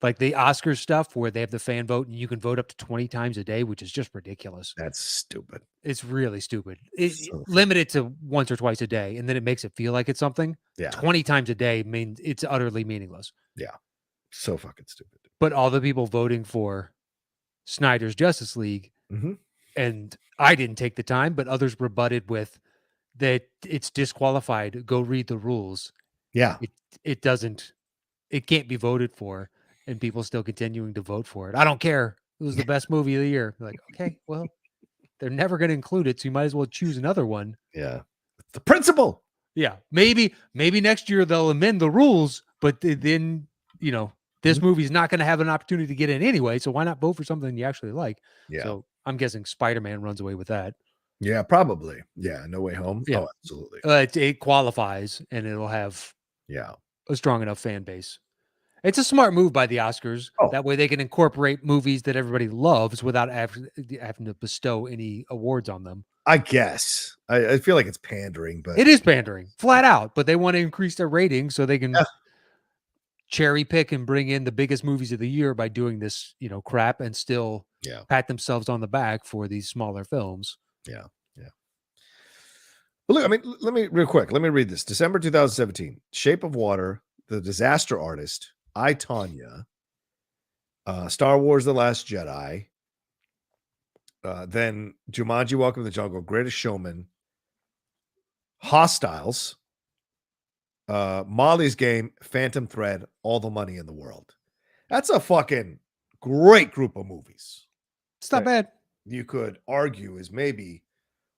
like the Oscars stuff where they have the fan vote and you can vote up to 20 times a day, which is just ridiculous. That's stupid. It's really stupid. It's limited to once or twice a day, and then it makes it feel like it's something. 20 times a day means it's utterly meaningless. Yeah. So fucking stupid. But all the people voting for Snyder's Justice League, and I didn't take the time, but others rebutted with that it's disqualified. Go read the rules. Yeah. It can't be voted for, and people still continuing to vote for it. I don't care. It was the best movie of the year. Like, okay, well, they're never going to include it, so you might as well choose another one. Yeah. It's the principle. Yeah. Maybe next year they'll amend the rules, but then, this movie's not going to have an opportunity to get in anyway, so why not vote for something you actually like? Yeah. So I'm guessing Spider-Man runs away with that. Yeah, probably. Yeah, No Way Home. Yeah. Oh, absolutely. It qualifies, and it'll have a strong enough fan base. It's a smart move by the Oscars. That way they can incorporate movies that everybody loves without having to bestow any awards on them. I guess. I feel like it's pandering, but it is pandering, flat out. But they want to increase their ratings so they can cherry pick and bring in the biggest movies of the year by doing this, crap, and still pat themselves on the back for these smaller films. Yeah. But look, I mean, let me read this. December 2017, Shape of Water, The Disaster Artist, I, Tonya, Star Wars The Last Jedi, Then Jumanji: Welcome to the Jungle, Greatest Showman, Hostiles, Molly's Game, Phantom Thread, All the Money in the World. That's a fucking great group of movies. It's not bad. You could argue is maybe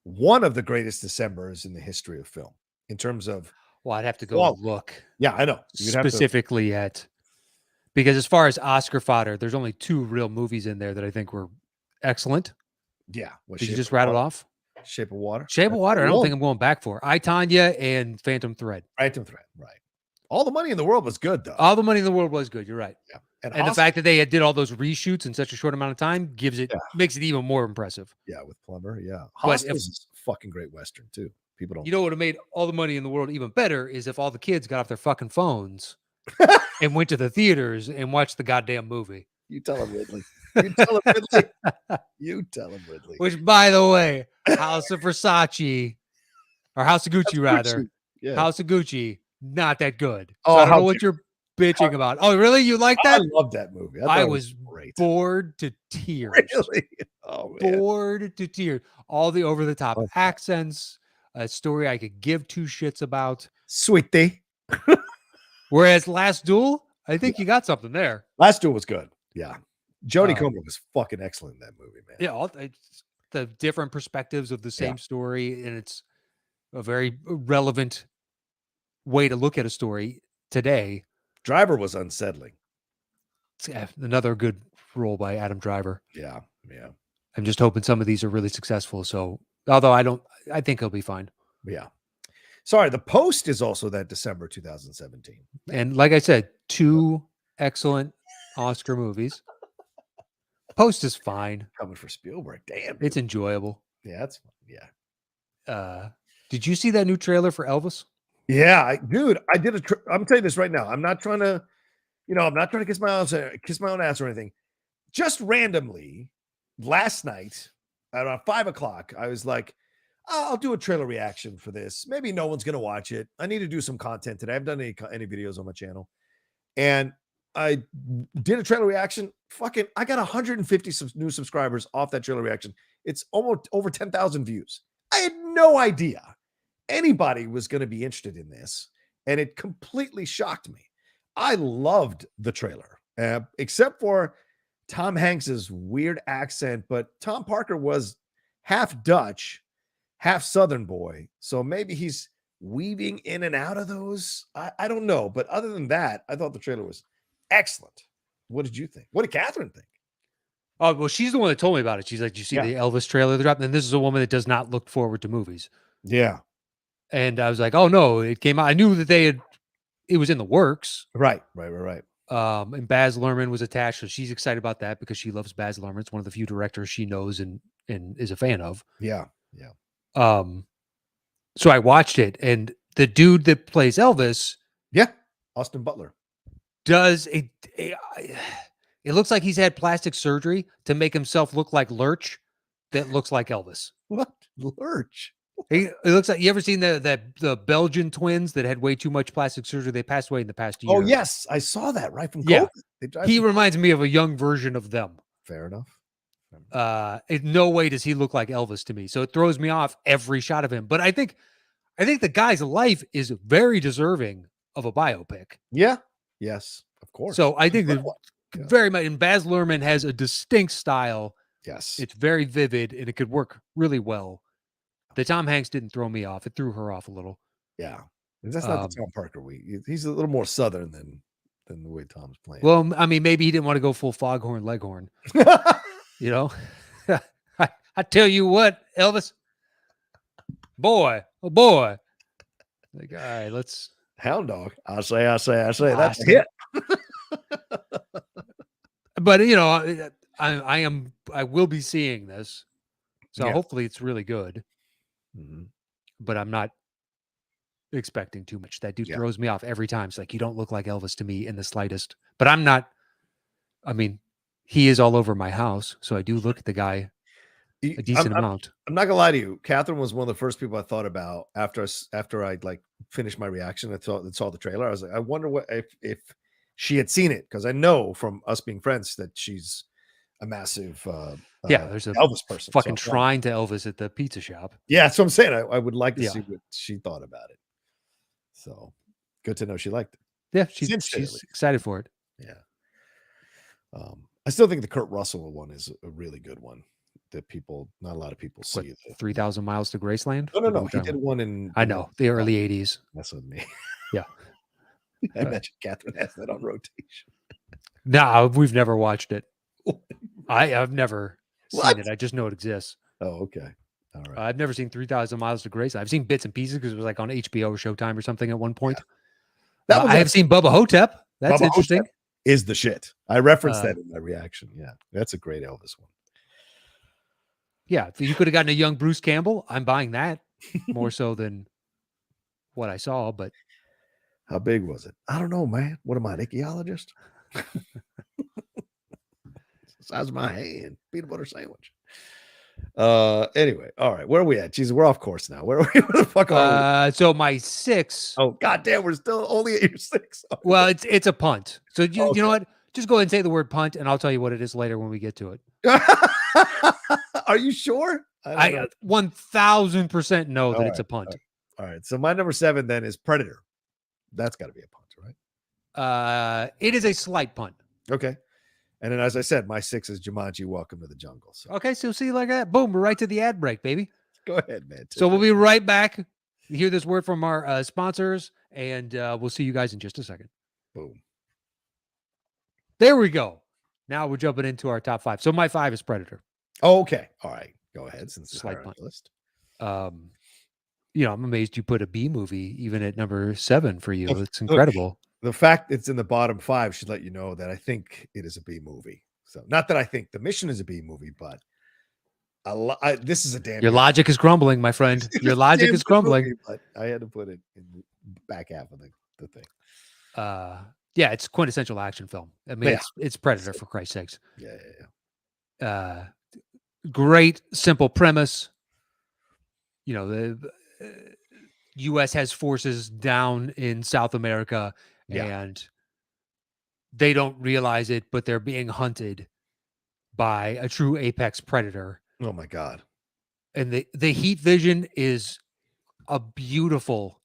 one of the greatest Decembers in the history of film in terms of. Well, I'd have to go look. Yeah, I know. Specifically because as far as Oscar fodder, there's only 2 real movies in there that I think were excellent. Yeah. Did you just rattle off? Shape of Water. Shape of Water. I don't think I'm going back for. I, Tanya and Phantom Thread. Phantom Thread. Right. All the Money in the World was good though. All the Money in the World was good. You're right. Yeah. And the fact that they did all those reshoots in such a short amount of time makes it even more impressive. Yeah, with Plumber. Yeah. Hostiles is a fucking great Western too. People don't. You know what would have made All the Money in the World even better is if all the kids got off their fucking phones and went to the theaters and watched the goddamn movie. You tell him, Ridley. You tell him, Ridley. You tell him, Ridley. Which, by the way, House of Versace, or House of Gucci, rather. Yeah. House of Gucci, not that good. So I don't know what you're bitching about. Oh, really? You like that? I love that movie. I was great. Bored to tears. Really? Oh, man. Bored to tears. All the over-the-top accents, a story I could give 2 shits about. Sweetie. Whereas Last Duel, I think you got something there. Last Duel was good. Yeah. Jodie Comer was fucking excellent in that movie, man. Yeah, the different perspectives of the same story, and it's a very relevant way to look at a story today. Driver was unsettling. Another good role by Adam Driver. Yeah, yeah. I'm just hoping some of these are really successful. So, although I think he'll be fine. Yeah. Sorry, The Post is also that December 2017. And like I said, 2 excellent Oscar movies. Post is fine. Coming for Spielberg. Damn. It's enjoyable. Yeah, that's fun. Yeah. Did you see that new trailer for Elvis? Yeah, I did I'm telling you this right now. I'm not trying to, I'm not trying to kiss my own ass or anything. Just randomly, last night at around 5:00, I was like, I'll do a trailer reaction for this. Maybe no one's gonna watch it. I need to do some content today. I haven't done any videos on my channel, and I did a trailer reaction. Fucking, I got 150 new subscribers off that trailer reaction. It's almost over 10,000 views. I had no idea anybody was going to be interested in this, and it completely shocked me. I loved the trailer, except for Tom Hanks's weird accent, but Tom Parker was half Dutch, half Southern boy, so maybe he's weaving in and out of those. I don't know, but other than that, I thought the trailer was excellent. What did you think? What did Catherine think? Oh, well, she's the one that told me about it. She's like, you see the Elvis trailer that dropped? And this is a woman that does not look forward to movies. Yeah. And I was like, oh no, it came out. I knew that it was in the works. Right. And Baz Luhrmann was attached. So she's excited about that because she loves Baz Luhrmann. It's one of the few directors she knows and is a fan of. Yeah. So I watched it, and the dude that plays Elvis. Yeah. Austin Butler. It looks like he's had plastic surgery to make himself look like Lurch that looks like Elvis. What? Lurch? It looks like, you ever seen the Belgian twins that had way too much plastic surgery? They passed away in the past year. Oh, yes. I saw that right from COVID. He reminds me of a young version of them. Fair enough. In no way does he look like Elvis to me. So it throws me off every shot of him. But I think the guy's life is very deserving of a biopic. Yeah. Yes, of course. So I think that very much, and Baz Luhrmann has a distinct style. Yes. It's very vivid, and it could work really well. The Tom Hanks didn't throw me off. It threw her off a little. Yeah. That's not the Tom Parker he's a little more Southern than the way Tom's playing. Well, I mean, maybe he didn't want to go full Foghorn Leghorn. I tell you what, Elvis, boy. Like, all right, let's. Hound dog. I say. That's a hit. But I will be seeing this, so hopefully it's really good. Mm-hmm. But I'm not expecting too much. That dude throws me off every time. It's like, you don't look like Elvis to me in the slightest. But I'm not. I mean, he is all over my house, so I do look at the guy a decent amount. I'm not gonna lie to you. Catherine was one of the first people I thought about after I like finished my reaction. I saw the trailer. I was like, I wonder what if she had seen it, because I know from us being friends that she's a massive there's a Elvis person. fucking So I'm- shrine to Elvis at the pizza shop. yeah, that's what I'm saying. I would like to Yeah. see what she thought about it. So good to know she liked it. Yeah, Since then, at she's least. excited for it. Yeah. I still think the Kurt Russell one is a really good one that not a lot of people What, see. 3,000 Miles to Graceland? No, What are we he talking did about? one in. I know, the early 80s. Mess with me. Yeah. I imagine Catherine has that on rotation. No, we've never watched it. I've never seen What? it. I just know it exists. Oh, okay. All right. I've never seen 3,000 Miles to Graceland. I've seen bits and pieces because it was like on HBO or Showtime or something at one point. That was I have seen Bubba Hotep. That's Bubba interesting. Hotep is the shit. I referenced that in my reaction. Yeah, that's a great Elvis one. Yeah, if you could have gotten a young Bruce Campbell, I'm buying that more so than what I saw. But how big was it? I don't know, man. What am I, an ichthyologist? Size of my hand, peanut butter sandwich. Anyway, all right. Where are we at? Jesus, we're off course now. Where the fuck are we? So my 6. Oh, goddamn, we're still only at your 6. Well, it's a punt. So you know what? Just go ahead and say the word punt, and I'll tell you what it is later when we get to it. Are you sure? I 1,000% know that it's a punt. All right. So my number 7 then is Predator. That's got to be a punt, right? It is a slight punt. Okay. And then, as I said, my 6 is Jumanji: Welcome to the Jungle. So. Okay, so see like that. Boom, we're right to the ad break, baby. Go ahead, man. So we'll be right back. You hear this word from our sponsors, and we'll see you guys in just a second. Boom. There we go. Now we're jumping into our top 5. So my 5 is Predator. Oh, okay. All right. Go ahead. Since it's slight punt. List. I'm amazed you put a B movie even at number 7 for you. It's incredible. The fact it's in the bottom 5 should let you know that I think it is a B movie. So not that I think The Mission is a B movie, but this is a damn. Your logic is crumbling, my friend. Your logic is crumbling. Movie, but I had to put it in the back half of the thing. Yeah, it's quintessential action film. I mean, it's Predator, for Christ's sakes. Yeah. Great, simple premise. The U.S. has forces down in South America, and they don't realize it, but they're being hunted by a true apex predator. Oh my God. And the heat vision is a beautiful,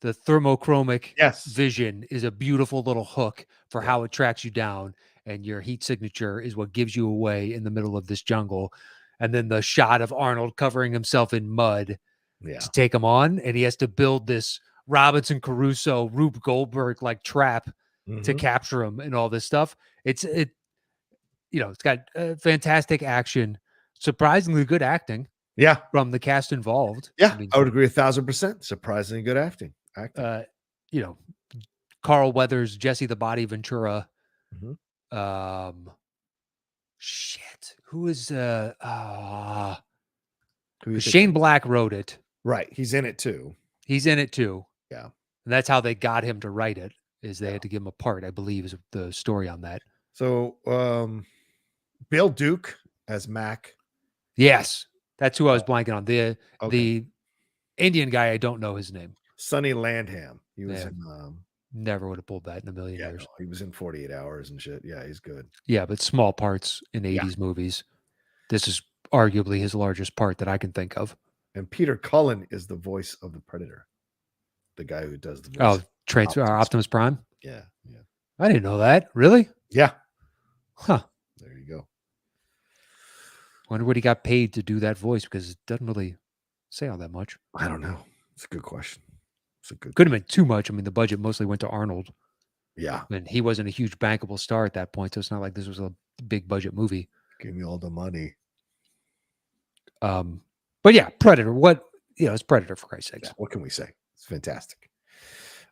the thermochromic vision is a beautiful little hook for how it tracks you down. And your heat signature is what gives you away in the middle of this jungle. And then the shot of Arnold covering himself in mud to take him on. And he has to build this Robinson Crusoe, Rube Goldberg like trap to capture him and all this stuff. It's got fantastic action, surprisingly good acting. Yeah. From the cast involved. Yeah. I would agree 1,000%. Surprisingly good acting. Carl Weathers, Jesse the Body Ventura. Shit. Who is Shane Black wrote it. Right. He's in it too. Yeah. And that's how they got him to write it, is they had to give him a part, I believe, is the story on that. So Bill Duke as Mac. Yes. That's who I was blanking on. The Indian guy, I don't know his name. Sonny Landham. He was in never would have pulled that in a million years. No, he was in 48 Hours and shit. Yeah, he's good. Yeah, but small parts in 80s movies. This is arguably his largest part that I can think of. And Peter Cullen is the voice of the Predator. The guy who does the voice. Oh, Optimus Prime? Yeah. I didn't know that. Really? Yeah. Huh. There you go. Wonder what he got paid to do that voice, because it doesn't really say all that much. I don't know. It's a good question. Could have been too much. I mean, the budget mostly went to Arnold. Yeah. And he wasn't a huge bankable star at that point, so it's not like this was a big budget movie. Give me all the money. But yeah, Predator. It's Predator, for Christ's sakes. Yeah, what can we say? It's fantastic.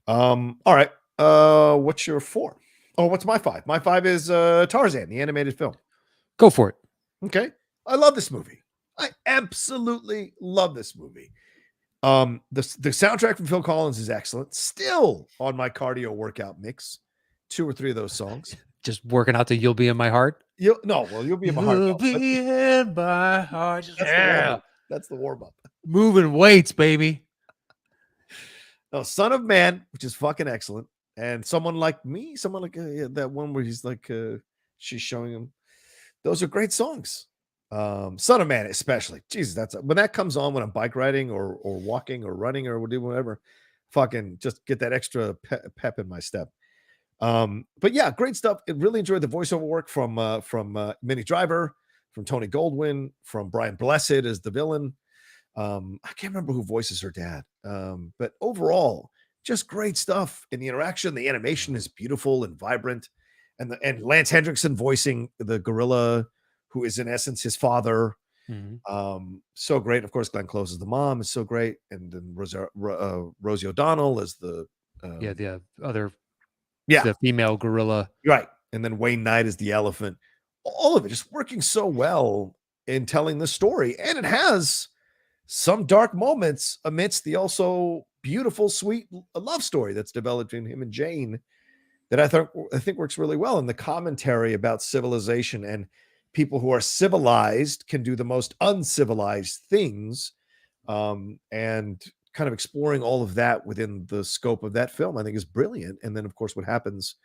All right. What's your 4? Oh, what's my 5? My 5 is Tarzan, the animated film. Go for it. Okay. I love this movie. I absolutely love this movie. The soundtrack from Phil Collins is excellent. Still on my cardio workout mix. 2 or 3 of those songs. Just working out to "You'll Be in My Heart." You'll be in my heart. You'll be in my heart. That's the warm up. Moving weights, baby. No, Son of Man, which is fucking excellent, and Someone Like Me, that one where he's like, she's showing him those are great songs. Son of Man, especially. Jesus, that's when that comes on when I'm bike riding or walking or running or whatever. Fucking just get that extra pep in my step. But yeah, great stuff. I really enjoyed the voiceover work from Minnie Driver, from Tony Goldwyn, from Brian Blessed as the villain. I can't remember who voices her dad. But overall, just great stuff. And the interaction, the animation is beautiful and vibrant. And Lance Hendrickson voicing the gorilla, who is in essence his father. So great. Of course, Glenn Close is the mom, is so great. And then Rosie O'Donnell is the the other yeah, the female gorilla. right. And then Wayne Knight is the elephant. All of it just working so well in telling the story. And it has some dark moments amidst the also beautiful, sweet love story that's developed between him and Jane that I think works really well. And the commentary about civilization and people who are civilized can do the most uncivilized things, and kind of exploring all of that within the scope of that film, I think is brilliant. And then, of course, what happens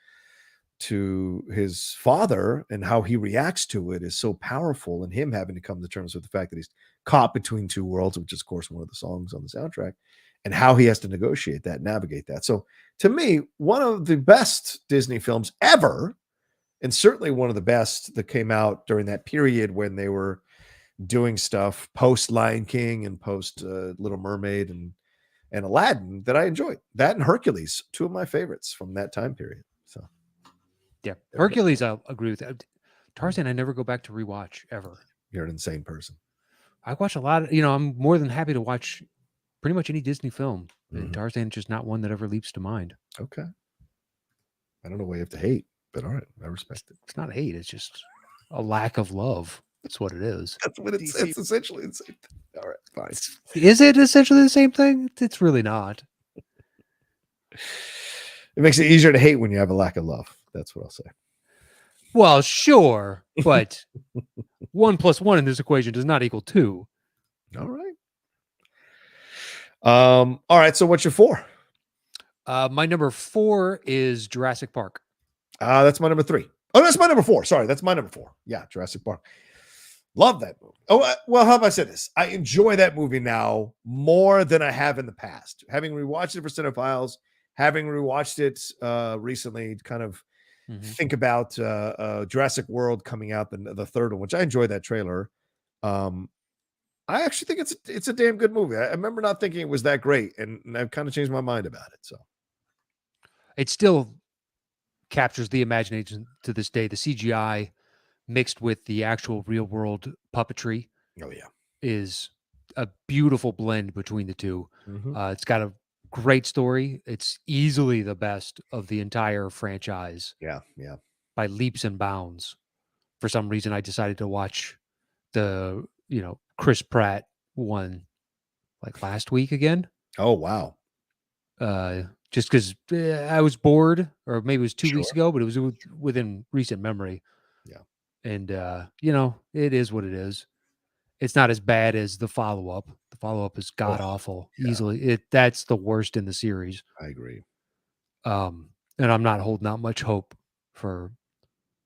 to his father and how he reacts to it is so powerful, and him having to come to terms with the fact that he's caught between two worlds, which is, of course, one of the songs on the soundtrack, and how he has to negotiate that, navigate that. So to me, one of the best Disney films ever, and certainly one of the best that came out during that period when they were doing stuff post Lion King and post Little Mermaid and Aladdin, that I enjoyed. That and Hercules, two of my favorites from that time period. So yeah, Hercules, I'll agree with that. Tarzan, I never go back to rewatch ever. You're an insane person. I watch a lot of, I'm more than happy to watch pretty much any Disney film. And Tarzan is just not one that ever leaps to mind. Okay. I don't know why you have to hate, but all right, I respect it. It's not hate, it's just a lack of love. That's what it is. That's what it's essentially the same thing. All right, fine. Is it essentially the same thing? It's really not. It makes it easier to hate when you have a lack of love. That's what I'll say. Well, sure, but 1 + 1 in this equation does not equal 2. All right. All right. So what's your 4? My number 4 is Jurassic Park. That's my number 3. Oh, that's my number 4. Sorry, that's my number 4. Yeah, Jurassic Park. Love that movie. Oh, well, how about I say this? I enjoy that movie now more than I have in the past. Having rewatched it for Cinephiles, having rewatched it recently, kind of think about Jurassic World coming out, the third one, which I enjoyed that trailer. I actually think it's a damn good movie. I remember not thinking it was that great, and I've kind of changed my mind about it. So it still captures the imagination to this day. The CGI mixed with the actual real world puppetry, is a beautiful blend between the two. It's got a great story. It's easily the best of the entire franchise. Yeah. By leaps and bounds. For some reason, I decided to watch the Chris Pratt one like last week again. Oh wow! Just because I was bored, or maybe it was 2 weeks ago, but it was within recent memory. Yeah, and it is what it is. It's not as bad as the follow-up. The follow-up is god awful. Yeah. Easily, that's the worst in the series. I agree. And I'm not holding out much hope for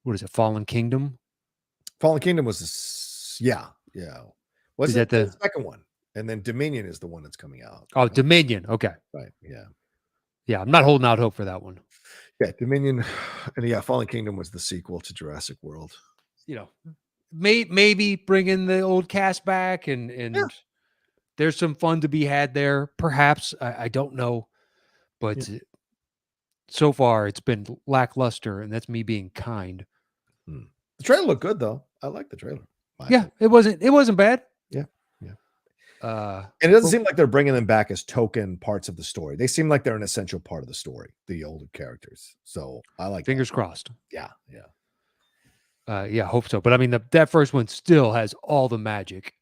what is it? Fallen Kingdom. Fallen Kingdom was yeah. Was it the second one? And then Dominion is the one that's coming out. Oh, Dominion. Okay. Right. Yeah. I'm not holding out hope for that one. Yeah, Dominion, and Fallen Kingdom was the sequel to Jurassic World. Maybe bring in the old cast back, and there's some fun to be had there. Perhaps I don't know, but so far it's been lackluster, and that's me being kind. The trailer looked good though. I like the trailer. It wasn't bad. Yeah. And it doesn't seem like they're bringing them back as token parts of the story. They seem like they're an essential part of the story, the older characters. So I like fingers crossed. Yeah. Hope so. But I mean, that first one still has all the magic.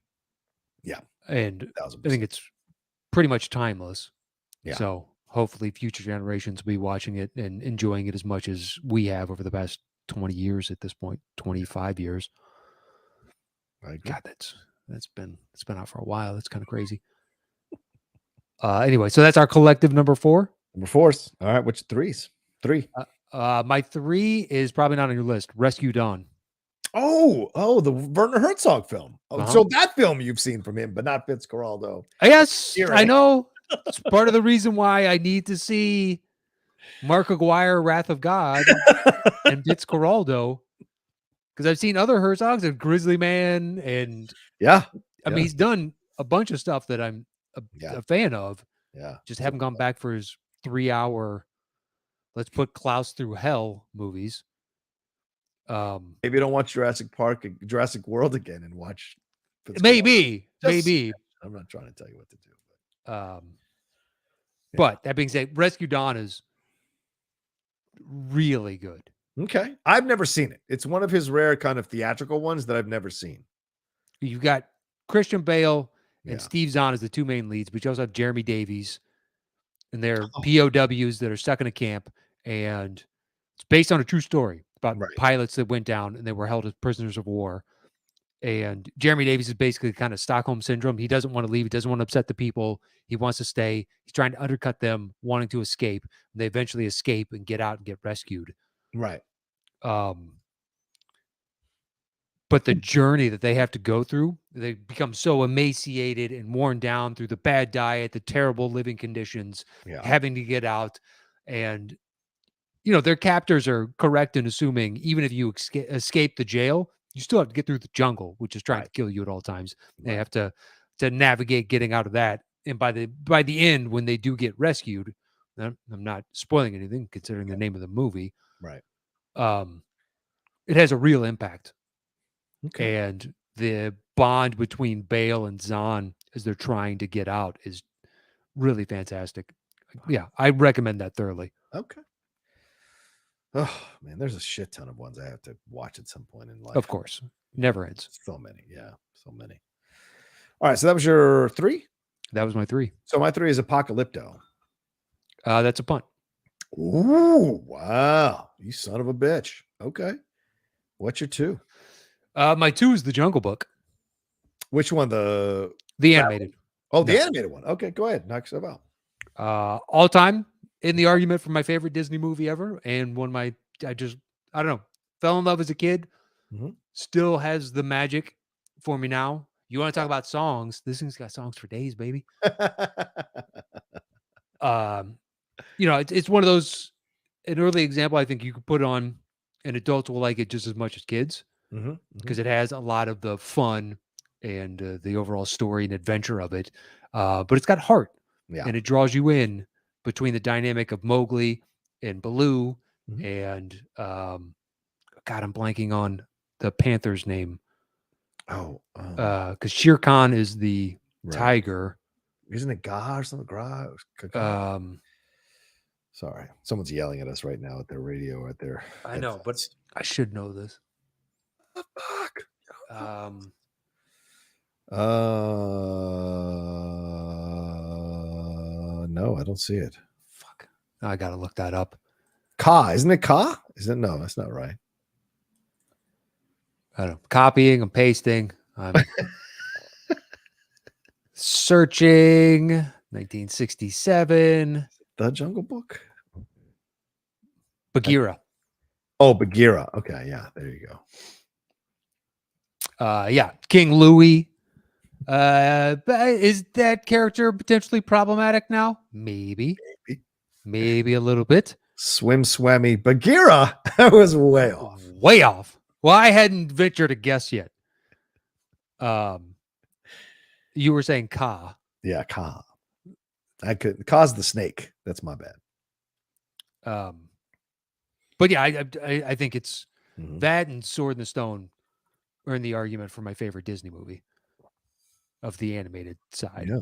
Yeah. And 1,000%. I think it's pretty much timeless. Yeah. So hopefully future generations will be watching it and enjoying it as much as we have over the past 20 years at this point, 25 years. God, it's been out for a while. That's kind of crazy. Anyway, so that's our collective number 4. Number 4s. All right, which 3s? 3. My 3 is probably not on your list. Rescue Dawn. The Werner Herzog film. So that film you've seen from him, but not Fitzcarraldo. Yes, Here, I know. It's part of the reason why I need to see Mark Aguirre, Wrath of God, and Fitzcarraldo, because I've seen other Herzogs of Grizzly Man, and yeah, I mean he's done a bunch of stuff that I'm a fan of. Yeah, Just haven't gone back for his 3-hour let's put Klaus through hell movies. Maybe you don't watch Jurassic World again and watch. Maybe. I'm not trying to tell you what to do. But that being said, Rescue Dawn is really good. Okay, I've never seen it. It's one of his rare kind of theatrical ones that I've never seen. You've got Christian Bale and Steve Zahn as the two main leads, but you also have Jeremy Davies, and they're POWs that are stuck in a camp, and it's based on a true story about pilots that went down and they were held as prisoners of war. And Jeremy Davies is basically kind of Stockholm syndrome. He doesn't want to leave. He doesn't want to upset the people. He wants to stay. He's trying to undercut them, wanting to escape. And they eventually escape and get out and get rescued. Right. But the journey that they have to go through, they become so emaciated and worn down through the bad diet, the terrible living conditions, having to get out. And, you know, their captors are correct in assuming even if you escape the jail, you still have to get through the jungle, which is trying to kill you at all times. They have to navigate getting out of that. And by the end, when they do get rescued, I'm not spoiling anything considering the name of the movie. Right. It has a real impact. Okay. And the bond between Bale and Zahn as they're trying to get out is really fantastic. Yeah, I recommend that thoroughly. Okay. Oh man, there's a shit ton of ones I have to watch at some point in life. Of course, never ends. So many, so many. All right, so that was your 3. That was my 3. So my 3 is Apocalypto. That's a punt. Ooh, wow, you son of a bitch. Okay, what's your 2? My 2 is The Jungle Book. Which one? The animated. Oh, the animated one. Okay, go ahead. Knock yourself out. All time in the argument for my favorite Disney movie ever, and one I don't know, fell in love as a kid. Mm-hmm. Still has the magic for me now. You want to talk about songs? This thing's got songs for days, baby. You know, it's one of those, an early example I think you could put on, and adults will like it just as much as kids, because it has a lot of the fun and the overall story and adventure of it. But it's got heart, and it draws you in between the dynamic of Mowgli and Baloo and God, I'm blanking on the panther's name. Because Shere Khan is the tiger. Isn't it Ga or something? Sorry, someone's yelling at us right now at their radio at their. I know, but I should know this. Fuck. No, I don't see it. Fuck. I gotta look that up. Ka, isn't it Ka? No, that's not right. I don't know. Copying, I'm pasting. I'm searching. 1967. The Jungle Book. Bagheera. Oh, Bagheera. Okay, yeah, there you go. Yeah, King Louis. Is that character potentially problematic now? Maybe a little bit. Swammy Bagheera. That was way off. Way off. Well, I hadn't ventured a guess yet. You were saying Ka. Yeah, Ka. I could cause the snake. That's my bad. But yeah, I think it's that and Sword in the Stone are in the argument for my favorite Disney movie of the animated side. Yeah.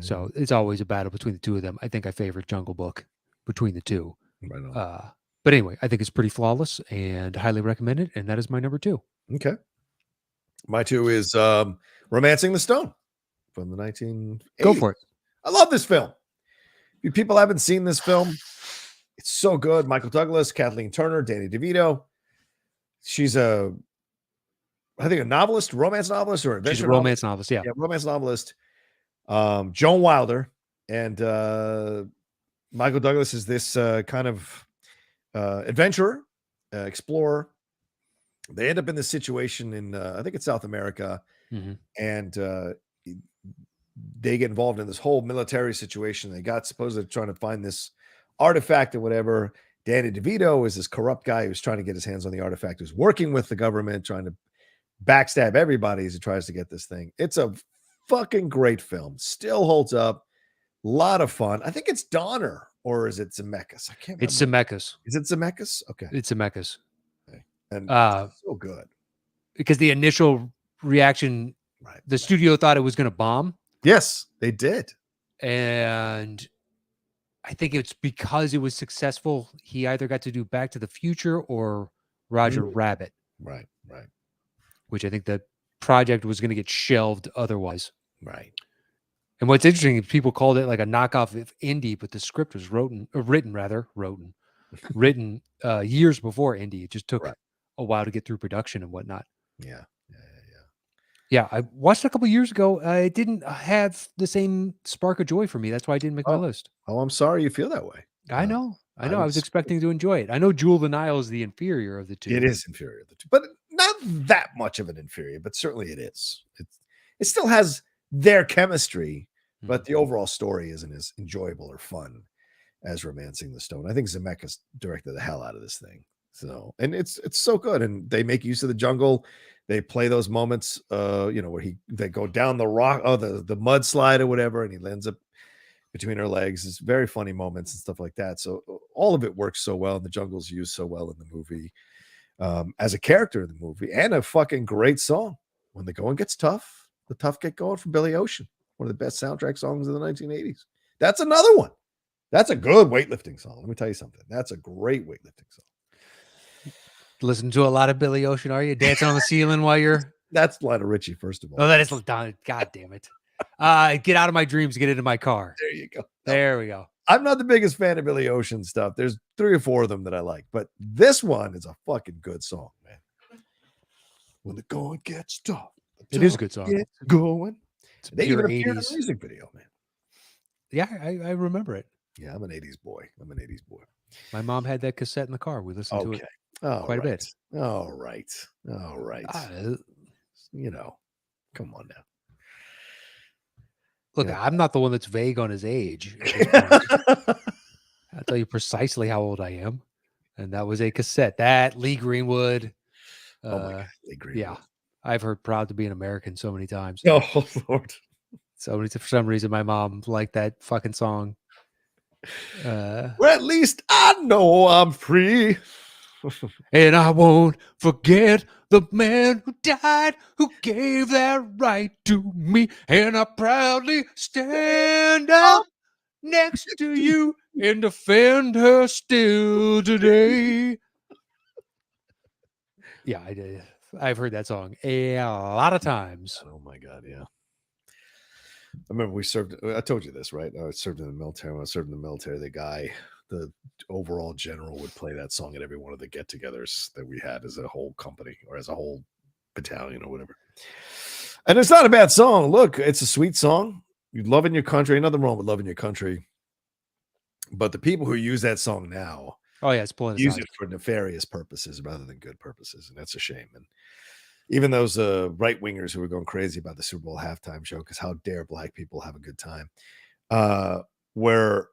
So it's always a battle between the two of them. I think I favorite Jungle Book between the two. Right on. But anyway, I think it's pretty flawless and highly recommended, and that is my number 2. Okay. My 2 is Romancing the Stone from the 1980s. Go for it. I love this film. If you people haven't seen this film, it's so good. Michael Douglas, Kathleen Turner, Danny DeVito. She's I think a novelist, romance novelist, or adventure. She's a romance novelist, yeah. Yeah, romance novelist. Joan Wilder and Michael Douglas is this kind of adventurer, explorer, They end up in this situation in I think it's South America, Mhm. and they get involved in this whole military situation. They got supposedly trying to find this artifact or whatever. Danny DeVito is this corrupt guy who's trying to get his hands on the artifact, who's working with the government, trying to backstab everybody as he tries to get this thing. It's a fucking great film. Still holds up. A lot of fun. I think it's Donner, or is it Zemeckis? I can't remember. It's Zemeckis. Is it Zemeckis? Okay. It's Zemeckis. Okay. And so good. Because the initial reaction, Right. the studio thought it was going to bomb. Yes, they did. And I think it's because it was successful. He either got to do Back to the Future or Roger Rabbit. Right, right. Which I think the project was going to get shelved otherwise. Right. And what's interesting is people called it like a knockoff of Indie, but the script was written years before Indie. It just took a while to get through production and whatnot. Yeah. Yeah, I watched it a couple years ago. It didn't have the same spark of joy for me. That's why I didn't make my list. Oh, I'm sorry you feel that way. I know. I was expecting to enjoy it. I know Jewel the Nile is the inferior of the two. It is inferior of the two, but not that much of an inferior, but certainly it is. It still has their chemistry, but the overall story isn't as enjoyable or fun as Romancing the Stone. I think Zemeckis directed the hell out of this thing. So, and it's so good, and they make use of the jungle. They play those moments, where they go down the rock, the mudslide or whatever, and he lands up between her legs. It's very funny moments and stuff like that. So all of it works so well, and the jungle's used so well in the movie as a character in the movie, and a fucking great song. When the going gets tough, the tough get going from Billy Ocean, one of the best soundtrack songs of the 1980s. That's another one. That's a good weightlifting song. Let me tell you something. That's a great weightlifting song. Listen to a lot of Billy Ocean, are you? Dancing on the ceiling while you're... That's Lionel Richie, first of all. Oh, that is... God damn it. Get out of my dreams, get into my car. There you go. There we go. I'm not the biggest fan of Billy Ocean stuff. There's 3 or 4 of them that I like, but this one is a fucking good song, man. When the going gets tough. It is a good song. It's going. They even 80s. appeared in the music video, man. Yeah, I remember it. Yeah, I'm an 80s boy. My mom had that cassette in the car. We listened to it quite a bit. All right. Come on now. Look, I'm not the one that's vague on his age. I'll tell you precisely how old I am. And that was a cassette. That Lee Greenwood. Oh my God, Lee Greenwood. Yeah. I've heard Proud to Be an American so many times. Oh, Lord. For some reason, my mom liked that fucking song. Well, at least I know I'm free. And I won't forget the man who died, who gave that right to me. And I proudly stand up next to you and defend her still today. Yeah, I did. I've heard that song a lot of times. Oh my God, yeah. I remember we served. I told you this, right? I served in the military. When I served in the military, the overall general would play that song at every one of the get-togethers that we had as a whole company or as a whole battalion or whatever. And it's not a bad song. Look, it's a sweet song. You love in your country. Ain't nothing wrong with loving your country. But the people who use that song now, it's use it for nefarious purposes rather than good purposes, and that's a shame. And even those right wingers who were going crazy about the Super Bowl halftime show, because how dare black people have a good time, were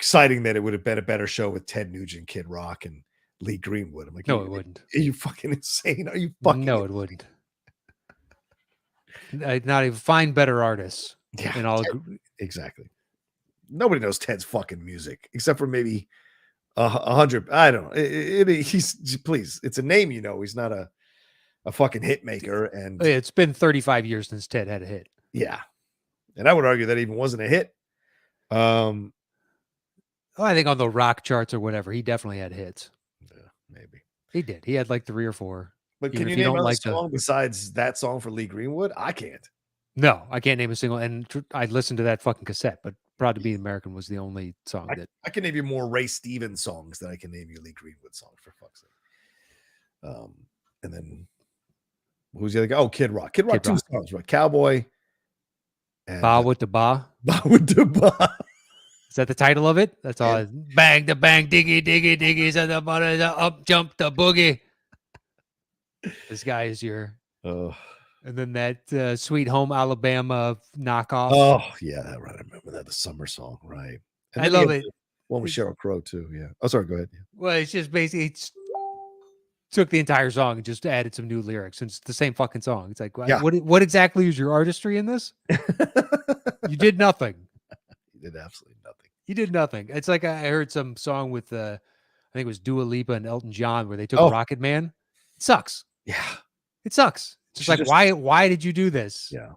citing that it would have been a better show with Ted Nugent, Kid Rock, and Lee Greenwood. I'm like, no, it wouldn't. Are you fucking insane? Are you fucking? No, it wouldn't. Not even find better artists. Yeah, and all exactly. Nobody knows Ted's fucking music except for maybe 100. I don't know. He's please. It's a name, He's not a fucking hit maker. And it's been 35 years since Ted had a hit. Yeah, and I would argue that even wasn't a hit. I think on the rock charts or whatever, he definitely had hits. Yeah, maybe he did. He had like 3 or 4. But can you name a song besides that song for Lee Greenwood? I can't. No, I can't name a single. And I listened to that fucking cassette, but Proud to Be American was the only song that I can name you more Ray Stevens songs than I can name you Lee Greenwood songs, for fuck's sake. And then who's the other guy? Oh, Kid Rock. Kid Rock, 2 songs, right? Cowboy and Ba with the Ba. Ba with the Ba. Is that the title of it? That's all. Bang the bang, diggy, diggy, diggy, so the up jump the boogie. This guy is your, Oh, and then that Sweet Home Alabama knockoff. oh yeah, right. I remember that, the summer song, right? And I then he love had it. the one with It's, Sheryl Crow too. Yeah. Oh, sorry. Go ahead. well, it's just basically took the entire song and just added some new lyrics, and it's the same fucking song. It's like, Yeah. what exactly is your artistry in this? You did nothing. He did absolutely nothing. You did nothing. It's like I heard some song with I think it was Dua Lipa and Elton John where they took Oh. Rocket Man. It sucks. Yeah. It sucks. It's just like, why did you do this? Yeah.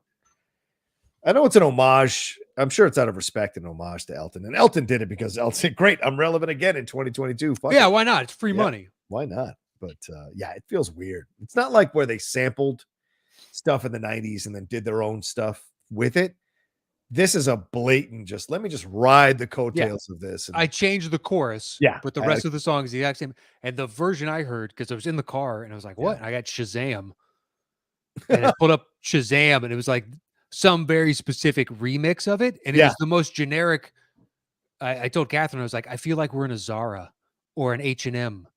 I know it's an homage. I'm sure it's out of respect and homage to Elton. And Elton did it because Elton said, great, I'm relevant again in 2022. Fuck Yeah, it. why not? It's free money. Why not? But yeah, it feels weird. It's not like where they sampled stuff in the 90s and then did their own stuff with it. This is a blatant just let me just ride the coattails of this. And, I changed the chorus, yeah, but the rest of the song is the exact same. And the version I heard, because I was in the car and I was like, what? I got Shazam. And I pulled up Shazam and it was like some very specific remix of it. And it was the most generic. I told Catherine, I was like, I feel like we're in a Zara or an H&M.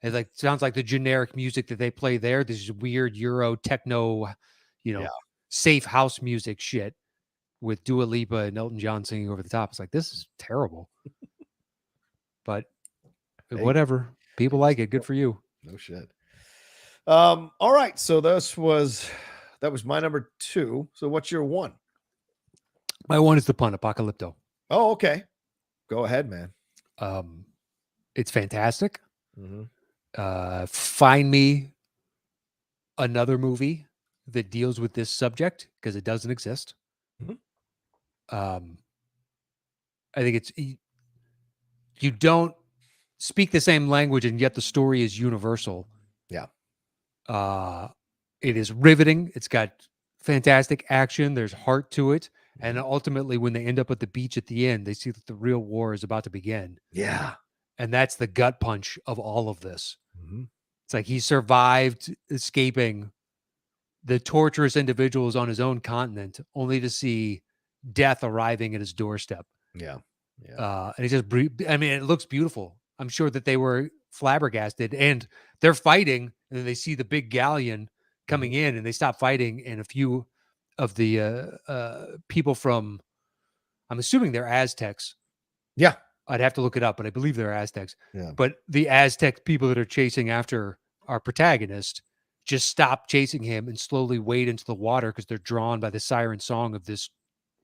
It like sounds like the generic music that they play there. This is weird Euro techno, safe house music shit with Dua Lipa and Elton John singing over the top. It's like, this is terrible. But whatever. People like it. Good for you. No shit. All right. So that was my number 2. So what's your 1? My 1 is the pun, Apocalypto. Oh, okay. Go ahead, man. It's fantastic. Find me another movie that deals with this subject because it doesn't exist. I think it's you don't speak the same language and yet the story is universal. Yeah. It is riveting. It's got fantastic action. There's heart to it. And ultimately, when they end up at the beach at the end, they see that the real war is about to begin. Yeah. And that's the gut punch of all of this. It's like he survived escaping the torturous individuals on his own continent only to see death arriving at his doorstep. Yeah. And it's just, I mean, it looks beautiful. I'm sure that they were flabbergasted and they're fighting and then they see the big galleon coming in and they stop fighting. And a few of the people from, I'm assuming they're Aztecs. Yeah. I'd have to look it up, but I believe they're Aztecs. Yeah. But the Aztec people that are chasing after our protagonist just stop chasing him and slowly wade into the water because they're drawn by the siren song of this.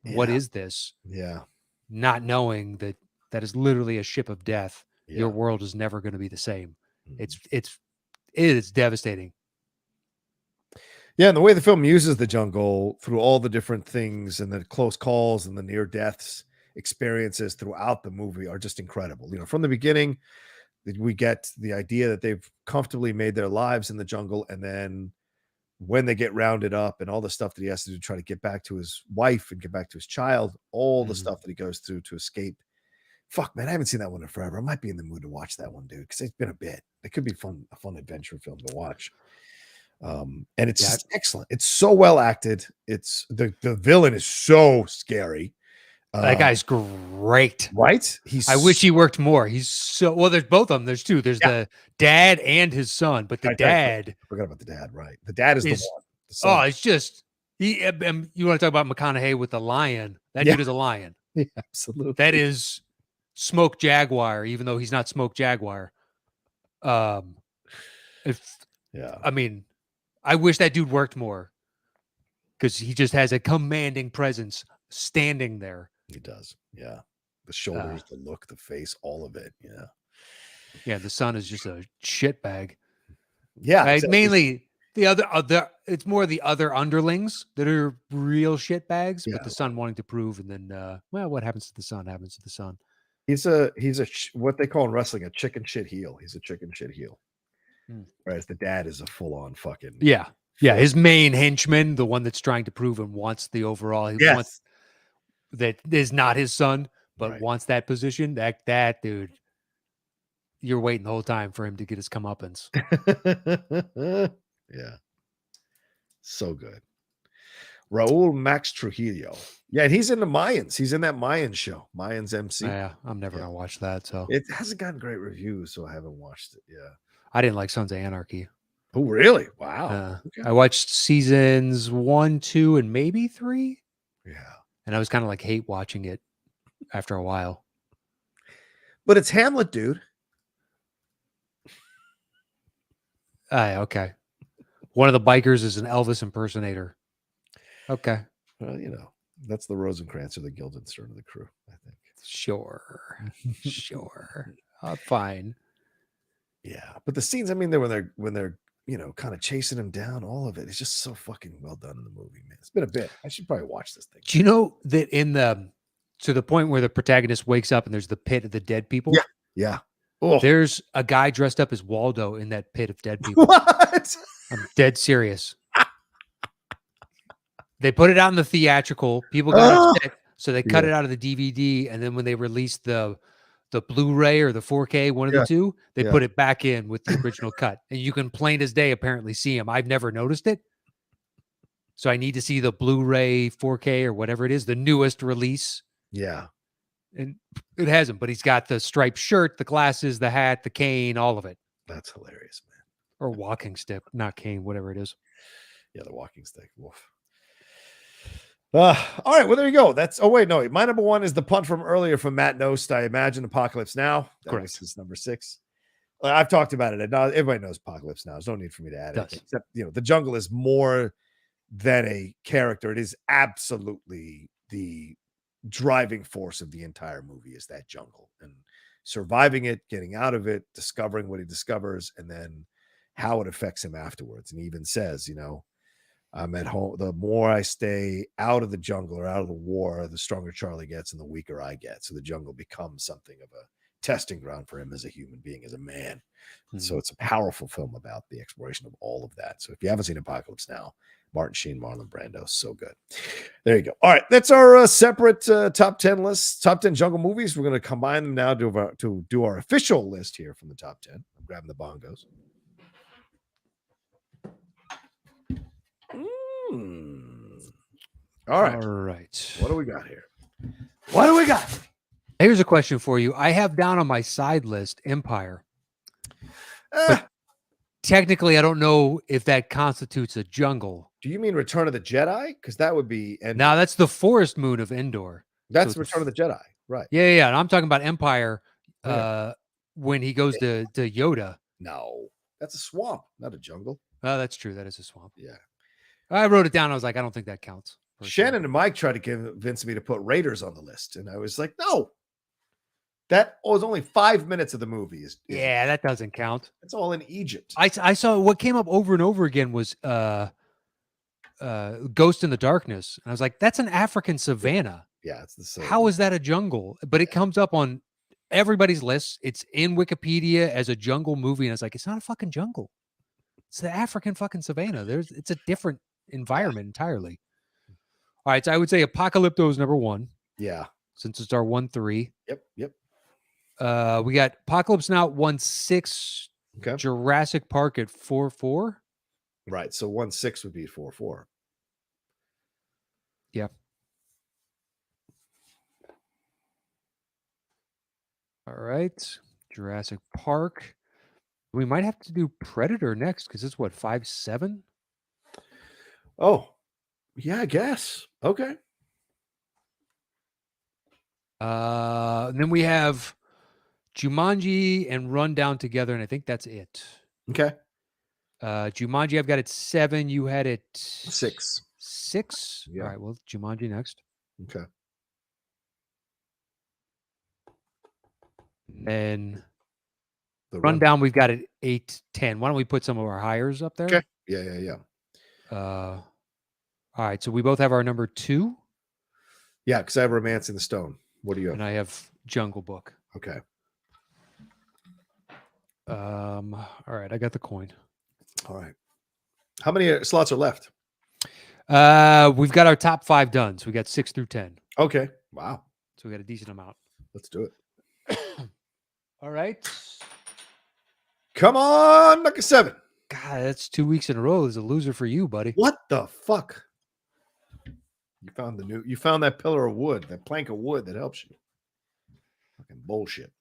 Yeah. What is this? Yeah. Not knowing that that is literally a ship of death. Yeah. Your world is never going to be the same. It is devastating. Yeah, and the way the film uses the jungle through all the different things and the close calls and the near deaths experiences throughout the movie are just incredible. From the beginning, we get the idea that they've comfortably made their lives in the jungle, and then when they get rounded up and all the stuff that he has to do to try to get back to his wife and get back to his child, all the stuff that he goes through to escape. Fuck, man, I haven't seen that one in forever. I might be in the mood to watch that one, dude, because it's been a bit. It could be a fun adventure film to watch. And it's just excellent. It's so well acted. It's the villain is so scary. That guy's great, right? I wish he worked more. He's so well. There's both of them. There's two. There's the dad and his son, but the dad. I forgot about the dad. Right, the dad is the one. The son. It's just he. You want to talk about McConaughey with the lion? That dude is a lion. Yeah, absolutely. That is Smoke Jaguar, even though he's not Smoke Jaguar. I mean, I wish that dude worked more because he just has a commanding presence standing there. He does. Yeah. The shoulders, the look, the face, all of it. Yeah. Yeah. The son is just a shitbag. Yeah. Right? Exactly. Mainly the other, it's more the other underlings that are real shitbags, but the son wanting to prove. And then, what happens to the son happens to the son. He's what they call in wrestling a chicken shit heel. He's a chicken shit heel. Whereas the dad is a full on fucking. Yeah. Yeah. His main henchman, the one that's trying to prove and wants the overall. Wants, that is not his son, but wants that position. That dude, you're waiting the whole time for him to get his comeuppance. Yeah. So good. Raul Max Trujillo. Yeah, and he's in the Mayans. He's in that Mayan show, Mayans MC. Yeah, I'm never gonna watch that. So it hasn't gotten great reviews, so I haven't watched it. Yeah. I didn't like Sons of Anarchy. Oh, really? Wow. Okay. I watched seasons 1, 2, and maybe 3, Yeah. and I was kind of like hate watching it after a while. But it's Hamlet, dude. Okay. One of the bikers is an Elvis impersonator. Okay. Well, that's the Rosencrantz or the Guildenstern of the crew, I think. Sure. Fine. Yeah. But the scenes, I mean, when they're kind of chasing him down, all of it is just so fucking well done in the movie, man. It's been a bit. I should probably watch this thing. Do you know that to the point where the protagonist wakes up and there's the pit of the dead people? Yeah. Yeah. Oh, There's a guy dressed up as Waldo in that pit of dead people. what? I'm dead serious. They put it out in the theatrical. People got upset, so they cut it out of the DVD. And then when they released the Blu-ray or the 4K, one of the two, they put it back in with the original cut. And you can plain as day apparently see him. I've never noticed it. So I need to see the Blu-ray 4K or whatever it is, the newest release. Yeah. And it hasn't, but he's got the striped shirt, the glasses, the hat, the cane, all of it. That's hilarious, man. Or walking stick, not cane, whatever it is. Yeah, the walking stick. Woof. All right, well, there you go. No, my number 1 is the punt from earlier from Matt Knost. I imagine Apocalypse Now. That was his number 6. I've talked about it. Everybody knows Apocalypse Now. There's no need for me to add it. Except, the jungle is more than a character. It is absolutely the driving force of the entire movie is that jungle and surviving it, getting out of it, discovering what he discovers, and then how it affects him afterwards. And he even says, I'm at home. The more I stay out of the jungle or out of the war, the stronger Charlie gets and the weaker I get. So the jungle becomes something of a testing ground for him as a human being, as a man. Mm-hmm. So it's a powerful film about the exploration of all of that. So if you haven't seen Apocalypse Now, Martin Sheen, Marlon Brando, so good. There you go. All right, that's our separate top 10 list, top 10 jungle movies. We're going to combine them now to do our official list here from the top 10. I'm grabbing the bongos. All right. What do we got here? Here's a question for you. I have down on my side list Empire. But technically, I don't know if that constitutes a jungle. Do you mean Return of the Jedi? Because that would be Endor. Now that's the forest moon of Endor. That's so Return of the Jedi, right? Yeah. And I'm talking about Empire when he goes to Yoda. No, that's a swamp, not a jungle. Oh, that's true. That is a swamp. Yeah. I wrote it down. I was like, I don't think that counts. Shannon and Mike tried to convince me to put Raiders on the list. And I was like, no. That was only 5 minutes of the movie. Yeah, that doesn't count. It's all in Egypt. I saw what came up over and over again was Ghost in the Darkness. And I was like, that's an African savanna. Yeah, it's the same. How is that a jungle? But it comes up on everybody's list. It's in Wikipedia as a jungle movie. And I was like, it's not a fucking jungle. It's the African fucking savanna. It's a different environment entirely. All right, so I would say Apocalypto is number 1. Yeah. Since it's our 1-3. Yep. We got Apocalypse Now at 1-6. Okay. Jurassic Park at 4-4. Right. So 1-6 would be 4-4. Yeah. All right. Jurassic Park. We might have to do Predator next because it's what, 5-7? Oh, yeah, I guess. Okay. And then we have Jumanji and Rundown together, and I think that's it. Okay. Jumanji, I've got it 7. You had it 6. 6? Yeah. All right, well, Jumanji next. Okay. And Rundown, we've got it 8-10. Why don't we put some of our hires up there? Okay. Yeah. All right, so we both have our number 2. Yeah, because I have Romancing the Stone. What do you have? And I have Jungle Book. Okay. All right, I got the coin. All right. How many slots are left? We've got our top 5 done. So we got 6 through 10. Okay. Wow. So we got a decent amount. Let's do it. All right. Come on, number 7. God, that's 2 weeks in a row. There's a loser for you, buddy. What the fuck? You found that pillar of wood, that plank of wood that helps you. Fucking bullshit.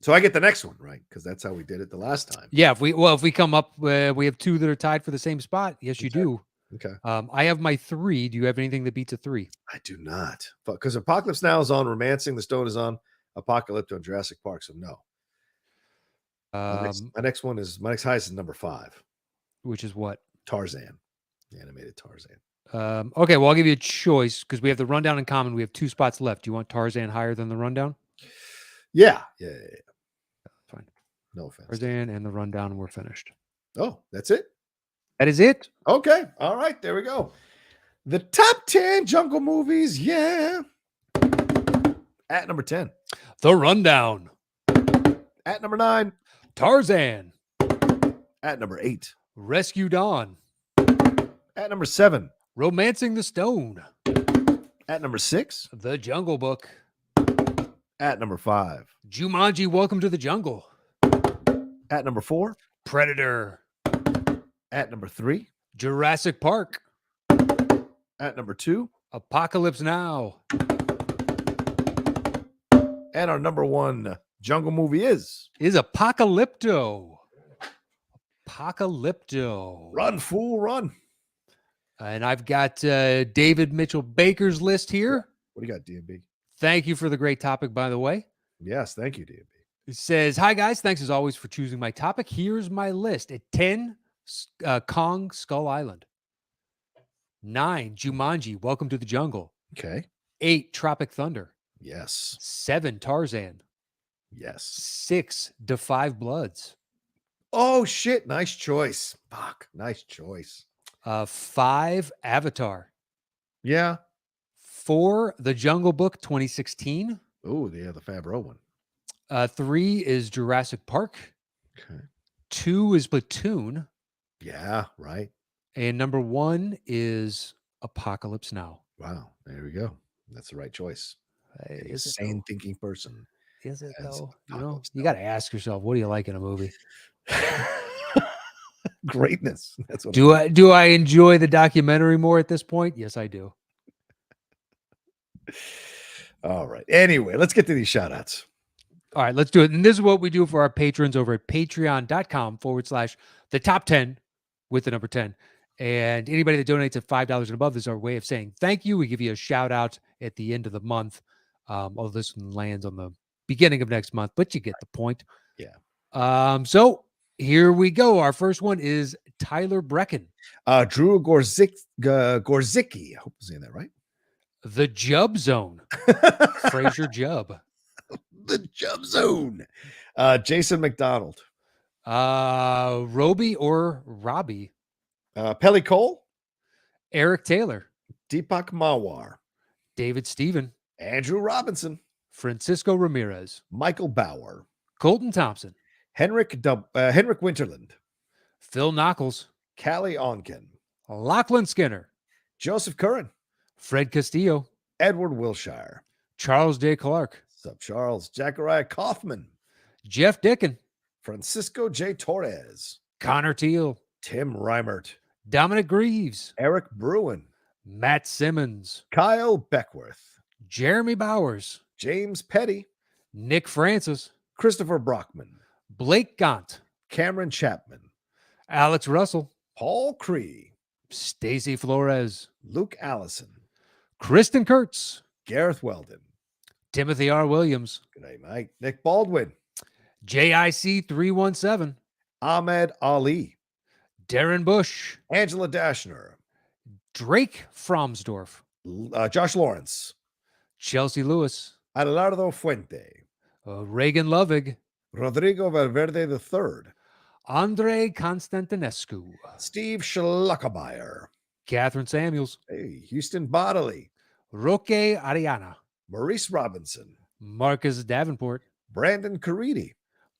So I get the next one, right? Because that's how we did it the last time. Yeah, if we come up, we have two that are tied for the same spot. Yes, you do. Okay. I have my 3. Do you have anything that beats a 3? I do not. Because Apocalypse Now is on, Romancing the Stone is on, Apocalypto and Jurassic Park. So no. My next highest is number 5. Which is what? Tarzan. The animated Tarzan. Okay, well, I'll give you a choice because we have the rundown in common. We have 2 spots left. Do you want Tarzan higher than the rundown? Yeah. Fine. No offense. Tarzan and the rundown, we're finished. Oh, that's it? That is it. Okay. All right. There we go. The top 10 jungle movies. Yeah. At number 10. The rundown. At number 9. Tarzan. At number 8. Rescue Dawn. At number 7. Romancing the Stone. At number 6. The Jungle Book. At number 5. Jumanji, Welcome to the Jungle. At number 4. Predator. At number 3. Jurassic Park. At number 2. Apocalypse Now. And our number 1 jungle movie is Apocalypto. Apocalypto. Run, Fool, Run. And I've got David Mitchell Baker's list here. What do you got, DMB? Thank you for the great topic, by the way. Yes, thank you, DMB. It says, hi, guys. Thanks as always for choosing my topic. Here's my list. At 10, Kong Skull Island. 9, Jumanji, Welcome to the Jungle. Okay. 8, Tropic Thunder. Yes. 7, Tarzan. Yes. 6, Da 5 Bloods. Oh, shit. Nice choice. Fuck. Nice choice. 5, Avatar. Yeah. 4, The Jungle Book 2016. Oh, yeah, the Favreau one. 3 is Jurassic Park. Okay. 2 is Platoon. Yeah, right. And number 1 is Apocalypse Now. Wow. There we go. That's the right choice. A sane thinking person. Is it though? Apocalypse You Now. got to ask yourself, what do you like in a movie? Greatness. That's what Do I enjoy the documentary more at this point? Yes, I do. All right. Anyway, let's get to these shout outs. All right, let's do it. And this is what we do for our patrons over at patreon.com/the top 10 with the number 10. And anybody that donates at $5 and above, this is our way of saying thank you. We give you a shout out at the end of the month. Although this one lands on the beginning of next month, but you get the point. Yeah. So here we go. Our first one is Tyler Brecken. Drew Gorzicki. I hope I'm saying that right. The Jub Zone. Fraser Jubb. The Jub Zone. Jason McDonald. Roby or Robbie. Pelly Cole. Eric Taylor. Deepak Mawar. David Stephen. Andrew Robinson. Francisco Ramirez. Michael Bauer. Colton Thompson. Henrik Winterland. Phil Knuckles. Callie Onken. Lachlan Skinner. Joseph Curran. Fred Castillo. Edward Wilshire. Charles J. Clark. Sup, Charles. Zachariah Kaufman. Jeff Dickin. Francisco J. Torres. Connor Teal. Tim Reimert. Dominic Greaves. Eric Bruin. Matt Simmons. Kyle Beckworth. Jeremy Bowers. James Petty. Nick Francis. Christopher Brockman. Blake Gaunt. Cameron Chapman. Alex Russell. Paul Cree. Stacy Flores. Luke Allison. Kristen Kurtz. Gareth Weldon. Timothy R. Williams. Good day, Mike. Nick Baldwin. JIC 317. Ahmed Ali. Darren Bush. Angela Dashner. Drake Fromsdorf. Josh Lawrence. Chelsea Lewis. Adelardo Fuente. Reagan Lovig. Rodrigo Valverde III. Andre Constantinescu. Steve Schlackemeyer. Catherine Samuels. Hey, Houston Bodily. Roque Ariana. Maurice Robinson. Marcus Davenport. Brandon Caridi.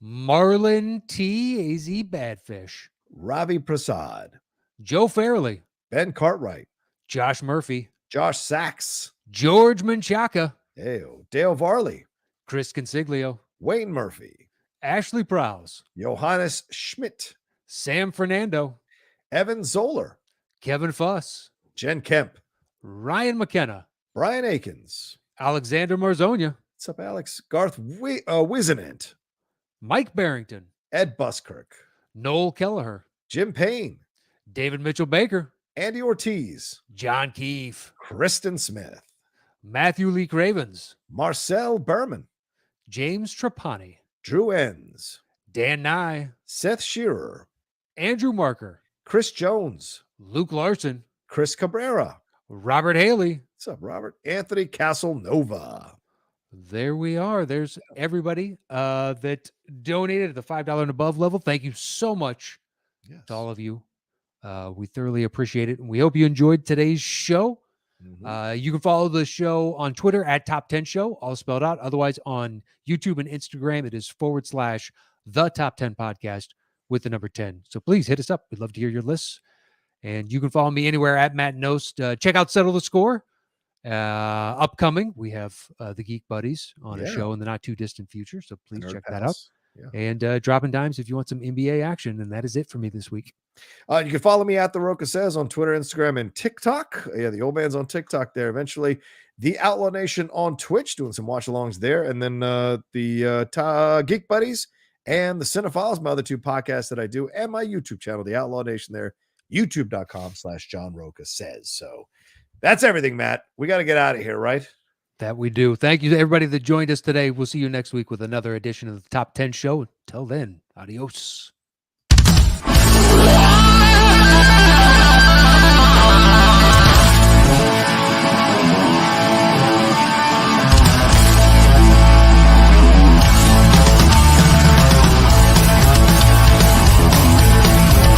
Marlon T. AZ Badfish. Ravi Prasad. Joe Fairley. Ben Cartwright. Josh Murphy. Josh Sachs. George Menchaca. Dale Varley. Chris Consiglio. Wayne Murphy. Ashley Prowse. Johannes Schmidt. Sam Fernando. Evan Zoller. Kevin Fuss. Jen Kemp. Ryan McKenna. Brian Akins. Alexander Marzonia. What's up, Alex? Garth Wizenant. Mike Barrington, Ed Buskirk, Noel Kelleher, Jim Payne, David Mitchell Baker, Andy Ortiz, John Keefe, Kristen Smith, Matthew Lee Cravens, Marcel Berman, James Trapani, Drew Enns, Dan Nye, Seth Shearer, Andrew Marker, Chris Jones, Luke Larson, Chris Cabrera. Robert Haley. What's up, Robert? Anthony Casanova. There we are. There's everybody that donated at the $5 and above level. Thank you so much to all of you. We thoroughly appreciate it. And we hope you enjoyed today's show. You can follow the show on Twitter at Top 10 Show, all spelled out. Otherwise, on YouTube and Instagram, it is / the Top 10 Podcast with the number 10. So please hit us up. We'd love to hear your lists. And you can follow me anywhere at Matt Knost. Check out Settle the Score. Upcoming, we have the Geek Buddies on a show in the not too distant future. So please check that out. And dropping dimes if you want some NBA action. And that is it for me this week. You can follow me at The Rocha Says on Twitter, Instagram, and TikTok. Yeah, the old man's on TikTok there eventually. The Outlaw Nation on Twitch, doing some watch-alongs there. And then the Geek Buddies and the Cinephiles, my other two podcasts that I do, and my YouTube channel, The Outlaw Nation there, youtube.com/John Rocha Says. So that's everything, Matt. We got to get out of here, right? That we do. Thank you to everybody that joined us today. We'll see you next week with another edition of the Top 10 Show. Until then, adios.